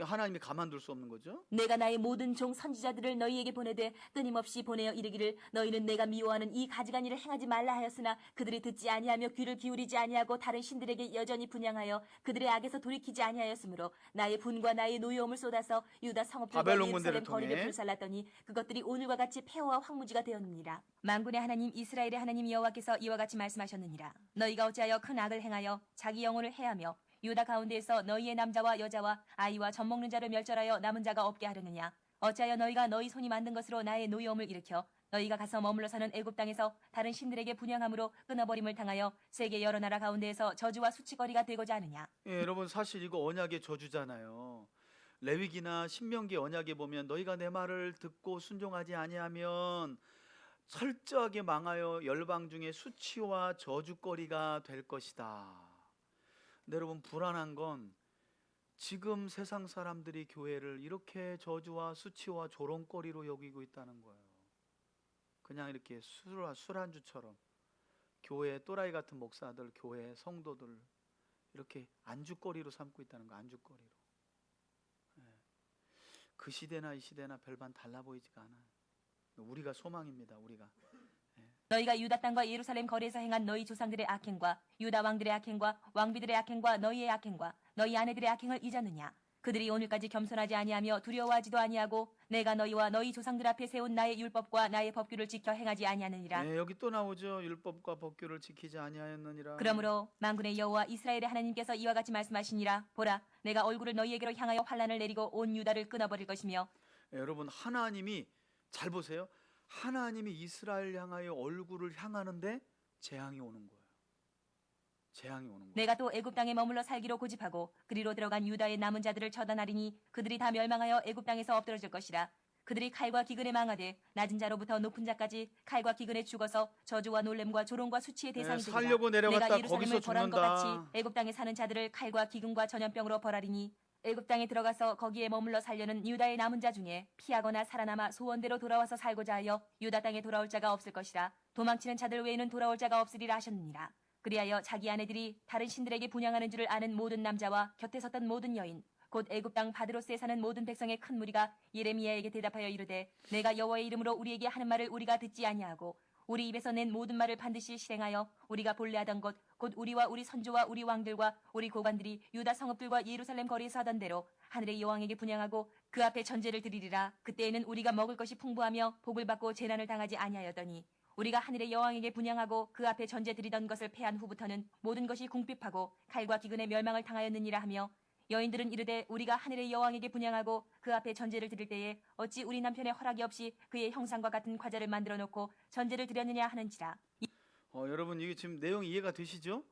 하나님이 가만둘 수 없는 거죠. 내가 나의 모든 종 선지자들을 너희에게 보내되 끊임없이 보내어 이르기를 너희는 내가 미워하는 이 가증한 일을 행하지 말라 하였으나 그들이 듣지 아니하며 귀를 기울이지 아니하고 다른 신들에게 여전히 분향하여 그들의 악에서 돌이키지 아니하였으므로 나의 분과 나의 노여움을 쏟아서 유다 성읍들과 바벨론 예루살렘 군대를 거리를 통해 불살랐더니 그것들이 오늘과 같이 폐허와 황무지가 되었느니라. 만군의 하나님 이스라엘의 하나님 여호와께서 이와 같이 말씀하셨느니라. 너희가 어찌하여 큰 악을 행하여 자기 영혼을 해하며 유다 가운데에서 너희의 남자와 여자와 아이와 젖먹는 자를 멸절하여 남은 자가 없게 하려느냐. 어찌하여 너희가 너희 손이 만든 것으로 나의 노여움을 일으켜 너희가 가서 머물러 사는 애굽 땅에서 다른 신들에게 분향함으로 끊어버림을 당하여 세계 여러 나라 가운데에서 저주와 수치거리가 되고자 하느냐. 예, 여러분 사실 이거 언약의 저주잖아요. 레위기나 신명기 언약에 보면 너희가 내 말을 듣고 순종하지 아니하면 철저하게 망하여 열방 중에 수치와 저주거리가 될 것이다. 근데 여러분 불안한 건 지금 세상 사람들이 교회를 이렇게 저주와 수치와 조롱거리로 여기고 있다는 거예요. 그냥 이렇게 술안주처럼 교회 또라이 같은 목사들, 교회 성도들 이렇게 안주거리로 삼고 있다는 거, 안주거리로. 예. 그 시대나 이 시대나 별반 달라 보이지가 않아요. 우리가 소망입니다. 우리가. 너희가 유다 땅과 예루살렘 거리에서 행한 너희 조상들의 악행과 유다 왕들의 악행과 왕비들의 악행과 너희의 악행과 너희 아내들의 악행을 잊었느냐. 그들이 오늘까지 겸손하지 아니하며 두려워하지도 아니하고 내가 너희와 너희 조상들 앞에 세운 나의 율법과 나의 법규를 지켜 행하지 아니하느니라. 예, 여기 또 나오죠. 율법과 법규를 지키지 아니하였느니라. 그러므로 만군의 여호와 이스라엘의 하나님께서 이와 같이 말씀하시니라. 보라, 내가 얼굴을 너희에게로 향하여 환란을 내리고 온 유다를 끊어버릴 것이며. 예, 여러분 하나님이 잘 보세요. 하나님이 이스라엘 향하여 얼굴을 향하는데 재앙이 오는 거예요. 재앙이 오는 거예요. 내가 또 애굽 땅에 머물러 살기로 고집하고 그리로 들어간 유다의 남은 자들을 처단하리니 그들이 다 멸망하여 애굽 땅에서 엎드러질 것이라. 그들이 칼과 기근에 망하되 낮은 자로부터 높은 자까지 칼과 기근에 죽어서 저주와 놀램과 조롱과 수치의 대상이 되리라. 살려고 내려갔다 내가 예루살렘을 거기서 벌한 것 죽는다. 같이 애굽 땅에 사는 자들을 칼과 기근과 전염병으로 벌하리니 애굽 땅에 들어가서 거기에 머물러 살려는 유다의 남은 자 중에 피하거나 살아남아 소원대로 돌아와서 살고자 하여 유다 땅에 돌아올 자가 없을 것이라. 도망치는 자들 외에는 돌아올 자가 없으리라 하셨느니라. 그리하여 자기 아내들이 다른 신들에게 분향하는 줄을 아는 모든 남자와 곁에 섰던 모든 여인 곧 애굽 땅 바드로스에 사는 모든 백성의 큰 무리가 예레미야에게 대답하여 이르되 내가 여호와의 이름으로 우리에게 하는 말을 우리가 듣지 아니하고 우리 입에서 낸 모든 말을 반드시 실행하여 우리가 본래 하던 것 곧 우리와 우리 선조와 우리 왕들과 우리 고관들이 유다 성읍들과 예루살렘 거리에서 하던 대로 하늘의 여왕에게 분향하고 그 앞에 전제를 드리리라. 그때에는 우리가 먹을 것이 풍부하며 복을 받고 재난을 당하지 아니하였더니 우리가 하늘의 여왕에게 분향하고 그 앞에 전제 드리던 것을 패한 후부터는 모든 것이 궁핍하고 칼과 기근의 멸망을 당하였느니라 하며 여인들은 이르되 우리가 하늘의 여왕에게 분향하고 그 앞에 전제를 드릴 때에 어찌 우리 남편의 허락이 없이 그의 형상과 같은 과자를 만들어 놓고 전제를 드렸느냐 하는지라. 여러분 이게 지금 내용 이해가 되시죠?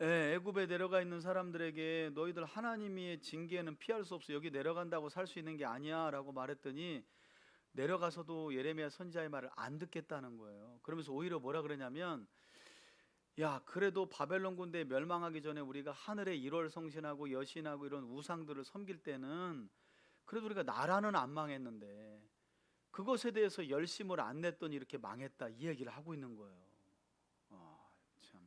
예, 애굽에 내려가 있는 사람들에게 너희들 하나님의 징계는 피할 수 없어. 여기 내려간다고 살 수 있는 게 아니야 라고 말했더니 내려가서도 예레미야 선지자의 말을 안 듣겠다는 거예요. 그러면서 오히려 뭐라 그러냐면 야 그래도 바벨론 군대 멸망하기 전에 우리가 하늘에 일월 성신하고 여신하고 이런 우상들을 섬길 때는 그래도 우리가 나라는 안 망했는데 그것에 대해서 열심을 안 냈더니 이렇게 망했다 이 얘기를 하고 있는 거예요. 참,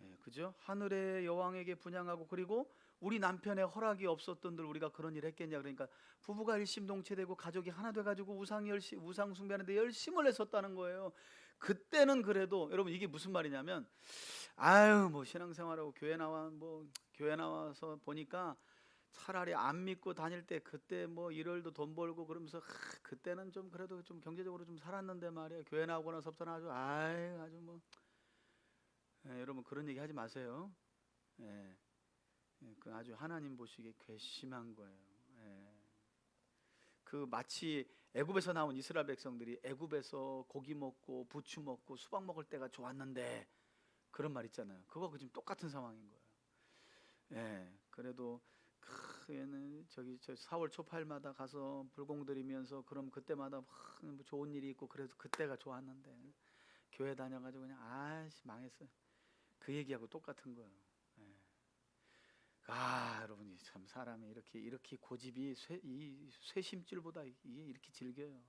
예, 그죠? 하늘의 여왕에게 분향하고 그리고 우리 남편의 허락이 없었던들 우리가 그런 일 했겠냐. 그러니까 부부가 일심동체되고 가족이 하나 돼가지고 우상 숭배하는데 열심을 했었다는 거예요. 그때는 그래도 여러분 이게 무슨 말이냐면 아유 뭐 신앙생활하고 교회 나와서 보니까 차라리 안 믿고 다닐 때 그때 뭐 일월도 돈 벌고 그러면서 그때는 좀 그래도 좀 경제적으로 좀 살았는데 말이야. 교회 나오고 나서부터는 아주 뭐 여러분 그런 얘기 하지 마세요. 예. 그 아주 하나님 보시기에 괘씸한 거예요. 그 마치 애굽에서 나온 이스라엘 백성들이 애굽에서 고기 먹고 부추 먹고 수박 먹을 때가 좋았는데 그런 말 있잖아요. 그거 지금 똑같은 상황인 거예요. 그래도 얘는 저 4월 초팔마다 가서 불공 드리면서 그럼 그때마다 뭐 좋은 일이 있고 그래도 그때가 좋았는데 교회 다녀가지고 그냥 망했어요. 그 얘기하고 똑같은 거예요. 여러분 참 사람이 이렇게 고집이 이 쇠심줄보다 이게 이렇게 질겨요.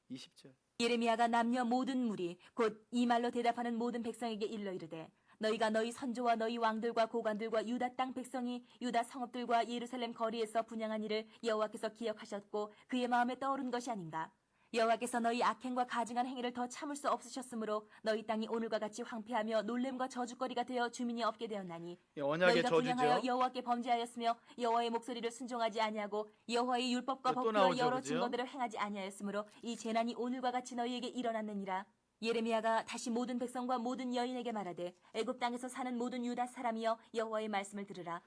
20절. 예레미야가 남녀 모든 무리 곧 이 말로 대답하는 모든 백성에게 일러 이르되 너희가 너희 선조와 너희 왕들과 고관들과 유다 땅 백성이 유다 성읍들과 예루살렘 거리에서 분향한 일을 여호와께서 기억하셨고 그의 마음에 떠오른 것이 아닌가. 여호와께서 너희 악행과 가증한 행위를 더 참을 수 없으셨으므로 너희 땅이 오늘과 같이 황폐하며 놀램과 저주거리가 되어 주민이 없게 되었나니 예, 언약의 너희가 분향하여 저주죠. 여호와께 범죄하였으며 여호와의 목소리를 순종하지 아니하고 여호와의 율법과 또 법도와 나오죠, 여러 그죠? 증거들을 행하지 아니하였으므로 이 재난이 오늘과 같이 너희에게 일어났느니라. 예레미야가 다시 모든 백성과 모든 여인에게 말하되 애굽 땅에서 사는 모든 유다 사람이여 여호와의 말씀을 들으라.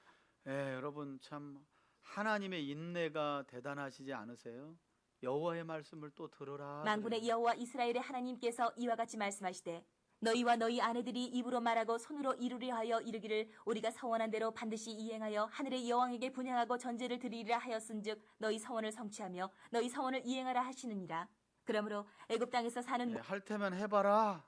예, 여러분 참 하나님의 인내가 대단하시지 않으세요? 여호와의 말씀을 또 들으라. 만군의 그래요. 여호와 이스라엘의 하나님께서 이와 같이 말씀하시되 너희와 너희 아내들이 입으로 말하고 손으로 이루려 하여 이르기를 우리가 서원한 대로 반드시 이행하여 하늘의 여왕에게 분향하고 전제를 드리리라 하였은즉 너희 서원을 성취하며 너희 서원을 이행하라 하시느니라. 그러므로 애굽 땅에서 사는 예, 할 테면 해봐라.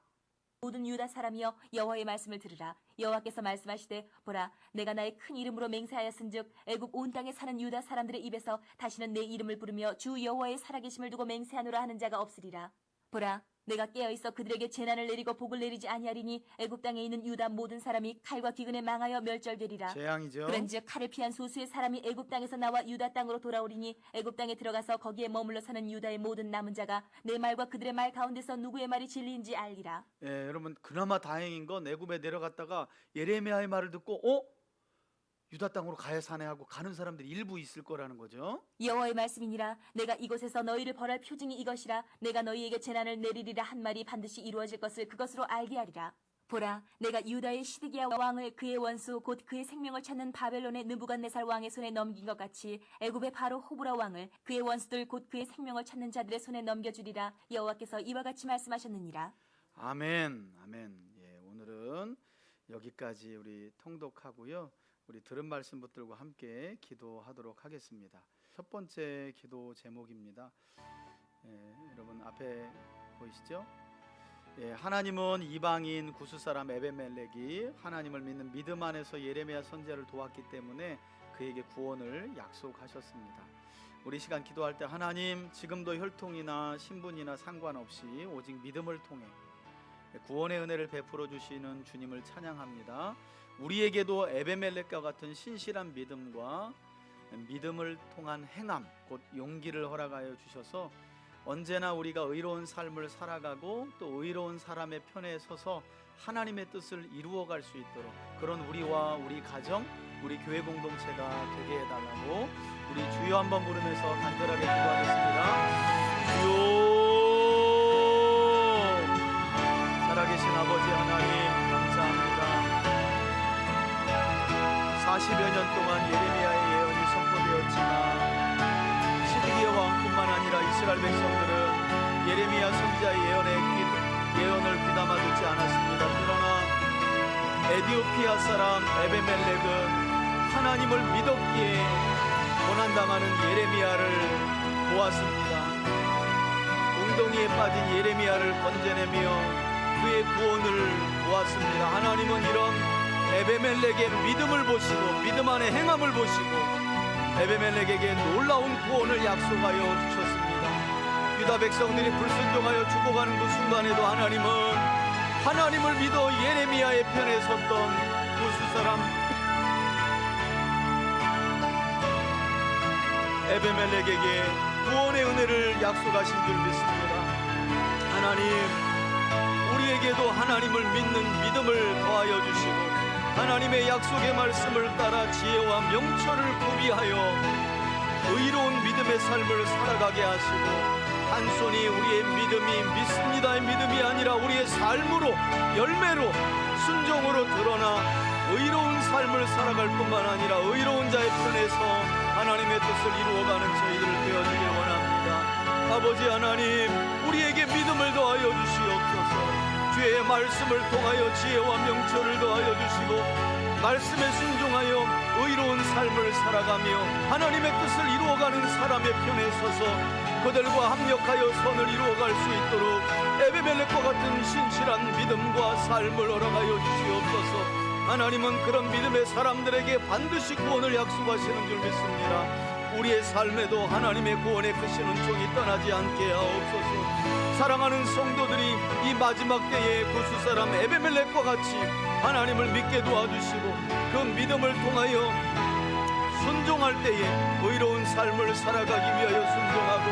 모든 유다 사람이여 여호와의 말씀을 들으라. 여호와께서 말씀하시되 보라 내가 나의 큰 이름으로 맹세하였은즉 애굽 온 땅에 사는 유다 사람들의 입에서 다시는 내 이름을 부르며 주 여호와의 살아계심을 두고 맹세하노라 하는 자가 없으리라. 보라 내가 깨어있어 그들에게 재난을 내리고 복을 내리지 아니하리니 애굽 땅에 있는 유다 모든 사람이 칼과 기근에 망하여 멸절되리라. 재앙이죠. 그런즉 칼을 피한 소수의 사람이 애굽 땅에서 나와 유다 땅으로 돌아오리니 애굽 땅에 들어가서 거기에 머물러 사는 유다의 모든 남은 자가 내 말과 그들의 말 가운데서 누구의 말이 진리인지 알리라. 예, 여러분 그나마 다행인 건 애굽에 내려갔다가 예레미야의 말을 듣고 유다 땅으로 가야 사네 하고 가는 사람들이 일부 있을 거라는 거죠. 여호와의 말씀이니라. 내가 이곳에서 너희를 벌할 표징이 이것이라. 내가 너희에게 재난을 내리리라 한 말이 반드시 이루어질 것을 그것으로 알게 하리라. 보라 내가 유다의 시드기야 왕을 그의 원수 곧 그의 생명을 찾는 바벨론의 느부갓네살 왕의 손에 넘긴 것 같이 애굽의 바로 호브라 왕을 그의 원수들 곧 그의 생명을 찾는 자들의 손에 넘겨주리라. 여호와께서 이와 같이 말씀하셨느니라. 아멘, 아멘. 예, 오늘은 여기까지 우리 통독하고요. 우리 들은 말씀 붙들고 함께 기도하도록 하겠습니다. 첫 번째 기도 제목입니다. 여러분 앞에 보이시죠? 하나님은 이방인 구스 사람 에베멜렉이 하나님을 믿는 믿음 안에서 예레미야 선지자를 도왔기 때문에 그에게 구원을 약속하셨습니다. 우리 시간 기도할 때 하나님 지금도 혈통이나 신분이나 상관없이 오직 믿음을 통해 구원의 은혜를 베풀어 주시는 주님을 찬양합니다. 우리에게도 에베멜렉과 같은 신실한 믿음과 믿음을 통한 행함 곧 용기를 허락하여 주셔서 언제나 우리가 의로운 삶을 살아가고 또 의로운 사람의 편에 서서 하나님의 뜻을 이루어갈 수 있도록 그런 우리와 우리 가정, 우리 교회 공동체가 되게 해달라고 우리 주여 한번 부르면서 간절하게 기도하겠습니다. 주여 살아계신 아버지 하나님 감사합니다. 40여 년 동안 예레미야의 예언이 선포되었지만 시드기야 왕뿐만 아니라 이스라엘 백성들은 예레미야 선지자의 예언을 귀담아 듣지 않았습니다. 그러나 에디오피아 사람 에베멜렉은 하나님을 믿었기에 고난당하는 예레미야를 도왔습니다. 웅덩이에 빠진 예레미야를 건져내며 그의 구원을 도왔습니다. 하나님은 이런 에베멜렉의 믿음을 보시고 믿음 안에 행함을 보시고 에베멜렉에게 놀라운 구원을 약속하여 주셨습니다. 유다 백성들이 불순종하여 죽어가는 그 순간에도 하나님은 하나님을 믿어 예레미야의 편에 섰던 구스 사람 에베멜렉에게 구원의 은혜를 약속하신 줄 믿습니다. 하나님 우리에게도 하나님을 믿는 믿음을 더하여 주시고 하나님의 약속의 말씀을 따라 지혜와 명철을 구비하여 의로운 믿음의 삶을 살아가게 하시고 단순히 우리의 믿음이 믿습니다의 믿음이 아니라 우리의 삶으로 열매로 순종으로 드러나 의로운 삶을 살아갈 뿐만 아니라 의로운 자의 편에서 하나님의 뜻을 이루어가는 저희들 되어지길 원합니다. 아버지 하나님 우리에게 믿음을 더하여 주시옵소서. 주의 말씀을 통하여 지혜와 명철을 더하여 주시고 말씀에 순종하여 의로운 삶을 살아가며 하나님의 뜻을 이루어가는 사람의 편에 서서 그들과 합력하여 선을 이루어갈 수 있도록 에베멜렉과 같은 신실한 믿음과 삶을 허락하여 주시옵소서. 하나님은 그런 믿음의 사람들에게 반드시 구원을 약속하시는 줄 믿습니다. 우리의 삶에도 하나님의 구원의 크신 은총이 떠나지 않게 하옵소서. 사랑하는 성도들이 이 마지막 때에 구스사람 에베멜렉과 같이 하나님을 믿게 도와주시고 그 믿음을 통하여 순종할 때에 의로운 삶을 살아가기 위하여 순종하고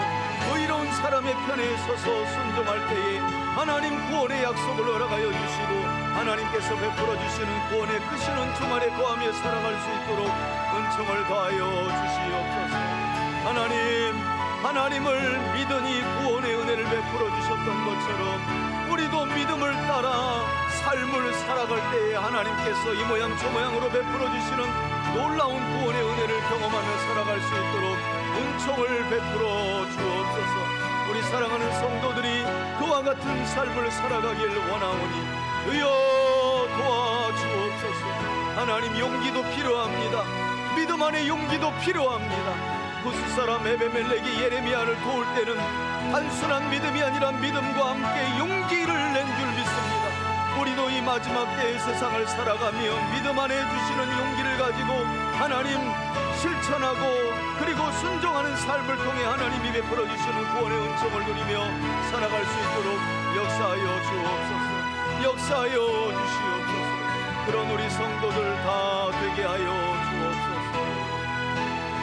의로운 사람의 편에 서서 순종할 때에 하나님 구원의 약속을 허락하여 주시고 하나님께서 베풀어 주시는 구원의 크신 은총 아래 거하며 살아갈 수 있도록 은총을 더하여 주시옵소서. 하나님을 믿으니 구원의 은혜를 베풀어 주셨던 것처럼 우리도 믿음을 따라 삶을 살아갈 때에 하나님께서 이 모양 저 모양으로 베풀어 주시는 놀라운 구원의 은혜를 경험하며 살아갈 수 있도록 은총을 베풀어 주옵소서. 우리 사랑하는 성도들이 그와 같은 삶을 살아가길 원하오니 주여 도와주옵소서. 하나님, 용기도 필요합니다. 믿음 안에 용기도 필요합니다. 구스사람 에베멜렉이 예레미야를 도울 때는 단순한 믿음이 아니라 믿음과 함께 용기를 낸 줄 믿습니다. 우리도 이 마지막 때의 세상을 살아가며 믿음 안에 주시는 용기를 가지고 하나님 실천하고 그리고 순종하는 삶을 통해 하나님이 베풀어 주시는 구원의 은총을 누리며 살아갈 수 있도록 역사하여 주옵소서. 역사하여 주시옵소서. 그런 우리 성도들 다 되게 하여 주옵소서.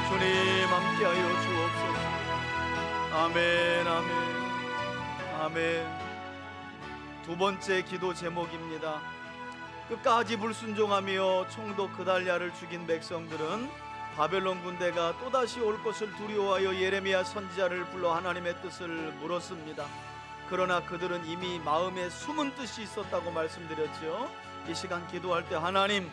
주님 함께하여 주옵소서. 아멘, 아멘, 아멘. 두 번째 기도 제목입니다. 끝까지 불순종하며 총독 그달랴를 죽인 백성들은 바벨론 군대가 또다시 올 것을 두려워하여 예레미야 선지자를 불러 하나님의 뜻을 물었습니다. 그러나 그들은 이미 마음에 숨은 뜻이 있었다고 말씀드렸죠. 이 시간 기도할 때 하나님,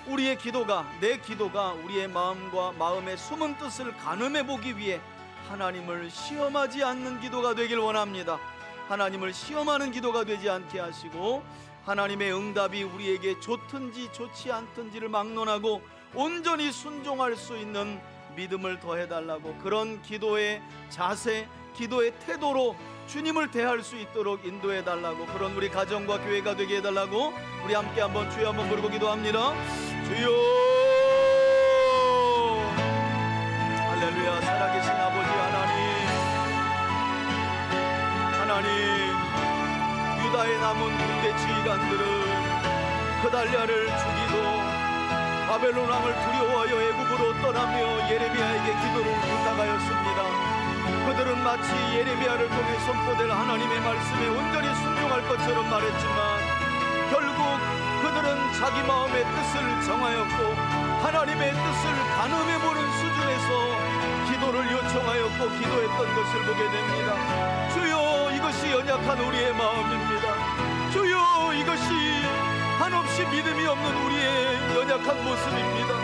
우리의 기도가, 내 기도가 우리의 마음과 마음의 숨은 뜻을 가늠해 보기 위해 하나님을 시험하지 않는 기도가 되길 원합니다. 하나님을 시험하는 기도가 되지 않게 하시고 하나님의 응답이 우리에게 좋든지 좋지 않든지를 막론하고 온전히 순종할 수 있는 믿음을 더해달라고, 그런 기도의 자세, 기도의 태도로 주님을 대할 수 있도록 인도해달라고, 그런 우리 가정과 교회가 되게 해달라고 우리 함께 한번 주여 한번 부르고 기도합니다. 주여, 할렐루야. 살아계신 아버지 하나님, 유다에 남은 군대 지휘관들은 그달랴를 죽이고 바벨론 왕을 두려워하여 애굽으로 떠나며 예레미야에게 기도를 부탁하였습니다. 그들은 마치 예레미야를 통해 선포될 하나님의 말씀에 온전히 순종할 것처럼 말했지만 결국 그들은 자기 마음의 뜻을 정하였고 하나님의 뜻을 가늠해보는 수준에서 기도를 요청하였고 기도했던 것을 보게 됩니다. 주여, 이것이 연약한 우리의 마음입니다. 주여, 이것이 한없이 믿음이 없는 우리의 연약한 모습입니다.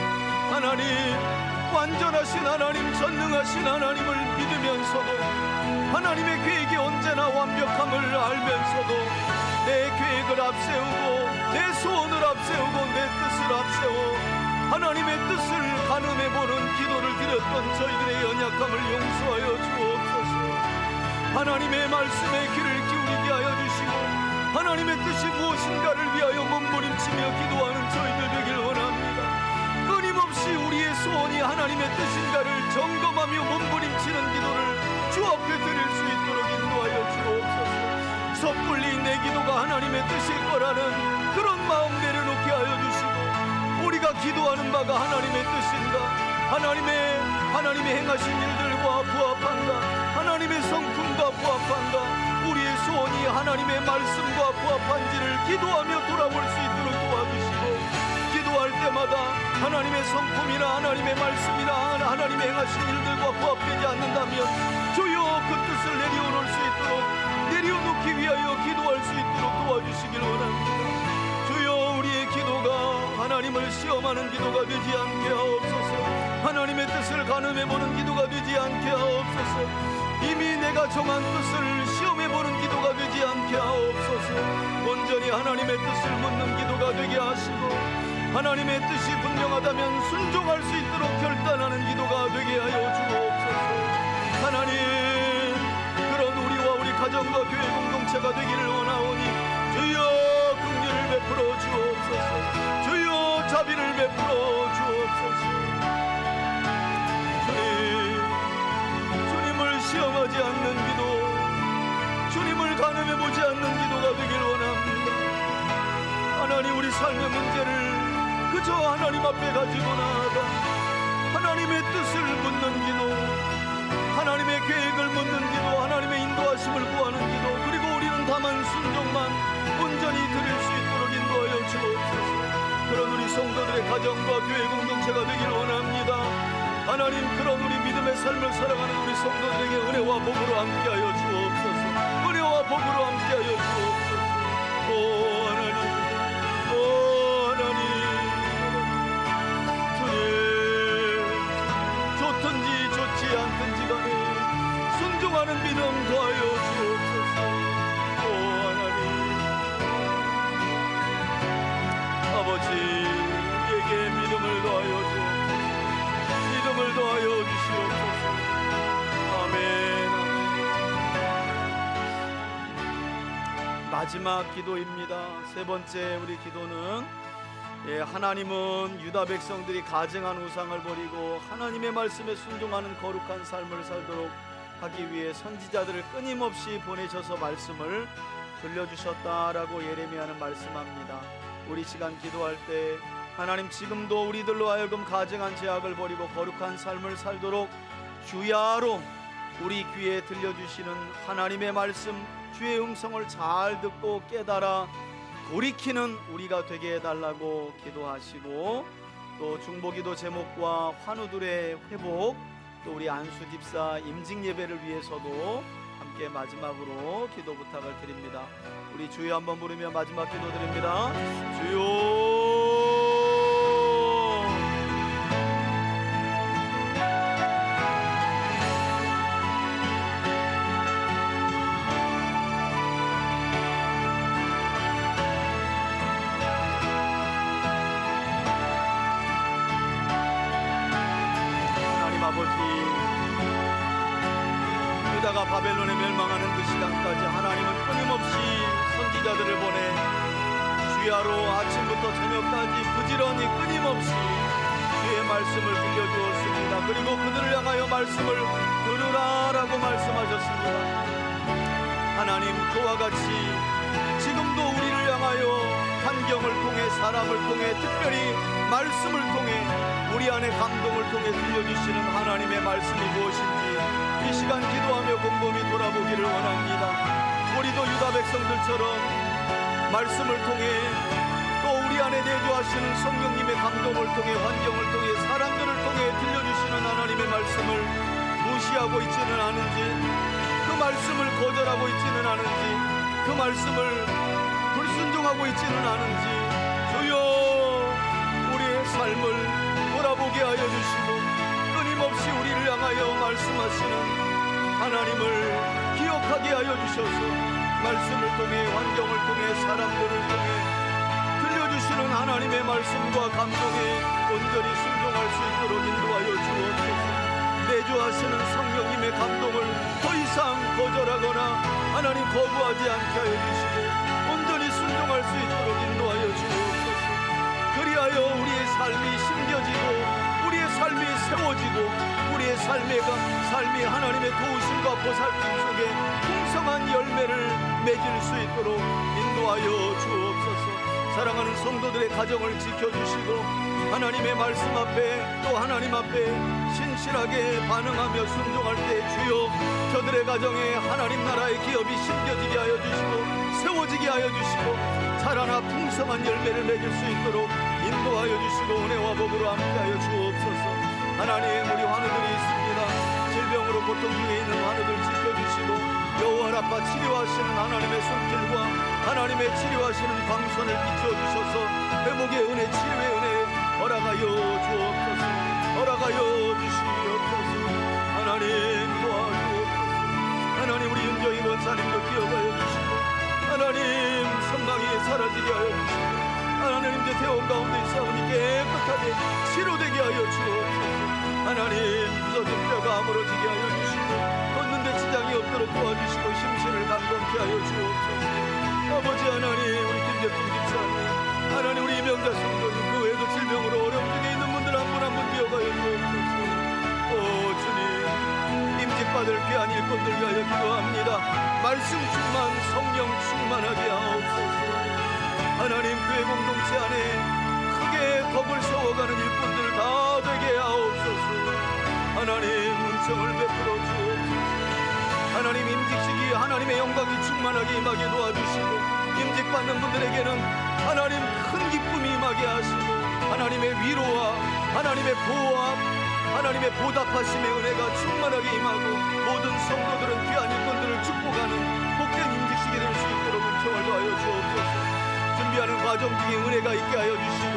하나님, 완전하신 하나님, 전능하신 하나님을 믿으면서도 하나님의 계획이 언제나 완벽함을 알면서도 내 계획을 앞세우고 내 소원을 앞세우고 내 뜻을 앞세워 하나님의 뜻을 가늠해보는 기도를 드렸던 저희들의 연약함을 용서하여 주옵소서. 하나님의 말씀에 귀를 기울이게 하여 주시고 하나님의 뜻이 무엇인가를 위하여 몸부림치며 기도하는 저희들 되길 원합니다. 끊임없이 우리의 소원이 하나님의 뜻인가를 점검하며 몸부림치는 기도를 주 앞에 드릴 수 있도록 인도하여 주옵소서. 섣불리 내 기도가 하나님의 뜻일 거라는 그런 마음 내려놓게 하여 주시고 우리가 기도하는 바가 하나님의 뜻인가, 하나님의 행하신 일들과 부합한가, 하나님의 성품과 부합한가, 우리의 소원이 하나님의 말씀과 부합한지를 기도하며 돌아볼 수 있도록 도와주시고, 기도할 때마다 하나님의 성품이나 하나님의 말씀이나 하나님의 행하신 일들과 부합되지 않는다면 주여 그 뜻을 내려놓을 수 있도록, 내려놓기 위하여 기도할 수 있도록 도와주시길 원합니다. 주여, 우리의 기도가 하나님을 시험하는 기도가 되지 않게 하옵소서. 하나님의 뜻을 가늠해보는 기도가 되지 않게 하옵소서. 이미 내가 정한 뜻을 시험해보는 기도가 되지 않게 하옵소서. 온전히 하나님의 뜻을 묻는 기도가 되게 하시고 하나님의 뜻이 분명하다면 순종할 수 있도록 결단하는 기도가 되게 하여 주옵소서. 하나님, 그런 우리와 우리 가정과 교회 공동체가 되기를 원하오니 주여 긍휼을 베풀어 주옵소서. 주여 자비를 베풀어 주옵소서. 주님, 원하지 않는 기도, 주님을 가늠해보지 않는 기도가 되길 원합니다. 하나님, 우리 삶의 문제를 그저 하나님 앞에 가지고 나아가 하나님의 뜻을 묻는 기도, 하나님의 계획을 묻는 기도, 하나님의 인도하심을 구하는 기도, 그리고 우리는 다만 순종만 온전히 드릴 수 있도록 인도하여 주옵소서. 그런 우리 성도들의 가정과 교회 공동체가 되길 원합니다. 하나님, 그런 우리 믿음의 삶을 살아가는 우리 성도들에게 은혜와 복으로 함께하여 주옵소서. 은혜와 복으로 함께하여 주옵소서. 오 하나님, 오 하나님, 주님, 좋든지 좋지 않든지 간에 순종하는 믿음 더하여 주옵소서. 오 하나님, 아버지, 우리에게 믿음을 더하여 주옵소서. 믿음을 더하여 주시옵소서. 아멘. 마지막 기도입니다. 세 번째 우리 기도는 하나님은 유다 백성들이 가증한 우상을 버리고 하나님의 말씀에 순종하는 거룩한 삶을 살도록 하기 위해 선지자들을 끊임없이 보내셔서 말씀을 들려주셨다라고 예레미야는 말씀합니다. 우리 시간 기도할 때 하나님, 지금도 우리들로 하여금 가증한 죄악을 버리고 거룩한 삶을 살도록 주야로 우리 귀에 들려주시는 하나님의 말씀, 주의 음성을 잘 듣고 깨달아 돌이키는 우리가 되게 해달라고 기도하시고, 또 중보기도 제목과 환우들의 회복, 또 우리 안수 집사 임직 예배를 위해서도 함께 마지막으로 기도 부탁을 드립니다. 우리 주여 한번 부르며 마지막 기도 드립니다. 주여. 유다가 바벨론에 멸망하는 그 시간까지 하나님은 끊임없이 선지자들을 보내 주야로 아침부터 저녁까지 부지런히 끊임없이 주의 말씀을 들려주었습니다. 그리고 그들을 향하여 말씀을 들으라라고 말씀하셨습니다. 하나님, 그와 같이 지금도 우리를 향하여 환경을 통해, 사람을 통해, 특별히 말씀을 통해, 우리 안에 감동을 통해 들려주시는 하나님의 말씀이 무엇인지 이 시간 기도하며 곰곰이 돌아보기를 원합니다. 우리도 유다 백성들처럼 말씀을 통해, 또 우리 안에 내주하시는 성령님의 감동을 통해, 환경을 통해, 사람들을 통해 들려주시는 하나님의 말씀을 무시하고 있지는 않은지, 그 말씀을 거절하고 있지는 않은지, 그 말씀을 불순종하고 있지는 않은지, 주여 우리의 삶을 돌아보게 하여 주시고 끊임없이 우리를 향하여 말씀하시는 하나님을 기억하게 하여 주셔서 말씀을 통해, 환경을 통해, 사람들을 통해 들려주시는 하나님의 말씀과 감동에 온전히 순종할 수 있도록 인도하여 주옵소서. 내주하시는 성령님의 감동을 더 이상 거절하거나 하나님 거부하지 않게 하여 주시고 온전히 순종할 수 있도록 인도하여 주옵소서. 그리하여 우리의 삶이 심겨지고 우리의 삶이 세워지고 우리의 삶이 하나님의 도우심과 보살핌 속에 풍성한 열매를 맺을 수 있도록 인도하여 주옵소서. 사랑하는 성도들의 가정을 지켜주시고 하나님의 말씀 앞에, 또 하나님 앞에 신실하게 반응하며 순종할 때 주여 저들의 가정에 하나님 나라의 기업이 심겨지게 하여 주시고 세워지게 하여 주시고 자라나 풍성한 열매를 맺을 수 있도록 인도하여 주시고 은혜와 복으로 함께하여 주옵소서. 하나님, 우리 환우들이 있습니다. 질병으로 고통 중에 있는 환우들 지켜주시고 여호와 라파 치료하시는 하나님의 손길과 하나님의 치료하시는 광선을 비춰주셔서 회복의 은혜, 치료의 은혜 허락하여 주옵소서. 허락하여 주시옵소서. 하나님 도와주옵소서. 하나님, 우리 윤정희 권사님도 기억하여 주시고 하나님 선망이 사라지게 하여 주시고 하나님 제 대원 가운데 있사오니 깨끗하게 치료되게 하여 주옵소서. 하나님 부서진 뼈가 아물어지게 하여 주시고 걷는데 지장이 없도록 도와주시고 심신을 감동케 하여 주옵소서. 아버지 하나님, 우리 김재풍 집사님, 하나님 우리 이명자 성도님, 그 외에도 질병으로 어려움 중에 있는 분들 한 분 한 분 기억하여 주옵소서. 귀한 일꾼들 위하여 기도합니다. 말씀 충만, 성령 충만하게 하옵소서. 하나님, 교회 공동체 안에 크게 덕을 세워가는 일꾼들 다 되게 하옵소서. 하나님, 은총을 베풀어 주옵소서. 하나님, 임직식이 하나님의 영광이 충만하게 임하게 도와주시고, 임직받는 분들에게는 하나님 큰 기쁨이 임하게 하시고, 하나님의 위로와 하나님의 보호와 하나님의 보답하심의 은혜가 충만하게 임하고, 모든 성도들은 귀한 일꾼들을 축복하는 복된 임직식이 될 수 있도록 은총을 더하여 주옵소서. 준비하는 과정 중에 은혜가 있게 하여 주시고,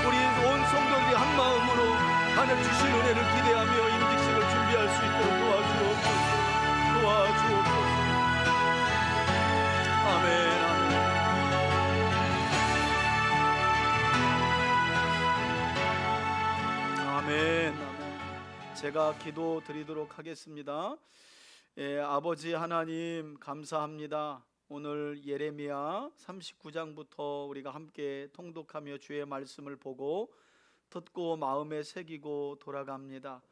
우리 온 성도들이 한 마음으로 하늘 주신 은혜를 기대하며 임직식을 준비할 수 있도록 도와주옵소서. 아멘. 아멘. 제가 기도 드리도록 하겠습니다. 아버지 하나님, 감사합니다. 오늘 예레미야 39장부터 우리가 함께 통독하며 주의 말씀을 보고 듣고 마음에 새기고 돌아갑니다.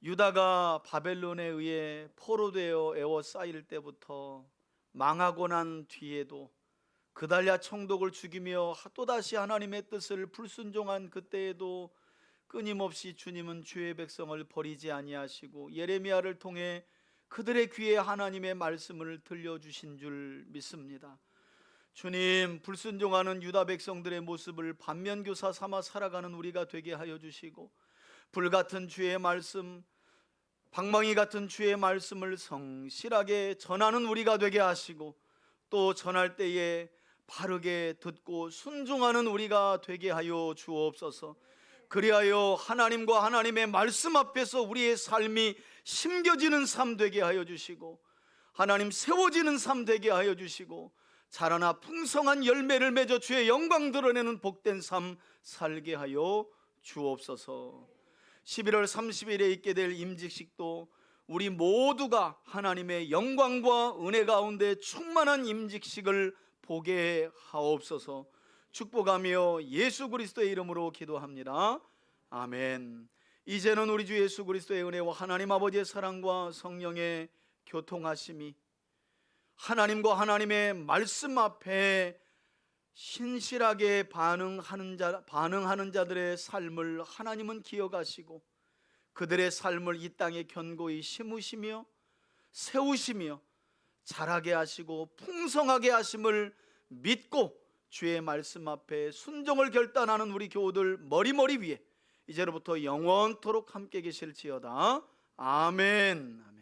유다가 바벨론에 의해 포로되어 에워싸일 때부터 망하고 난 뒤에도 그달랴 총독을 죽이며 또다시 하나님의 뜻을 불순종한 그때에도 끊임없이 주님은 주의 백성을 버리지 아니하시고 예레미야를 통해 그들의 귀에 하나님의 말씀을 들려주신 줄 믿습니다. 주님, 불순종하는 유다 백성들의 모습을 반면교사 삼아 살아가는 우리가 되게 하여 주시고, 불같은 주의 말씀, 방망이 같은 주의 말씀을 성실하게 전하는 우리가 되게 하시고, 또 전할 때에 바르게 듣고 순종하는 우리가 되게 하여 주옵소서. 그리하여 하나님과 하나님의 말씀 앞에서 우리의 삶이 심겨지는 삶 되게 하여 주시고, 하나님 세워지는 삶 되게 하여 주시고, 자라나 풍성한 열매를 맺어 주의 영광 드러내는 복된 삶 살게 하여 주옵소서. 11월 30일에 있게 될 임직식도 우리 모두가 하나님의 영광과 은혜 가운데 충만한 임직식을 보게 하옵소서. 축복하며 예수 그리스도의 이름으로 기도합니다. 아멘. 이제는 우리 주 예수 그리스도의 은혜와 하나님 아버지의 사랑과 성령의 교통하심이 하나님과 하나님의 말씀 앞에 신실하게 반응하는 자들의 삶을 하나님은 기억하시고, 그들의 삶을 이 땅에 견고히 심으시며 세우시며 자라게 하시고 풍성하게 하심을 믿고 주의 말씀 앞에 순종을 결단하는 우리 교우들 머리머리 위에 이제로부터 영원토록 함께 계실지어다. 아멘.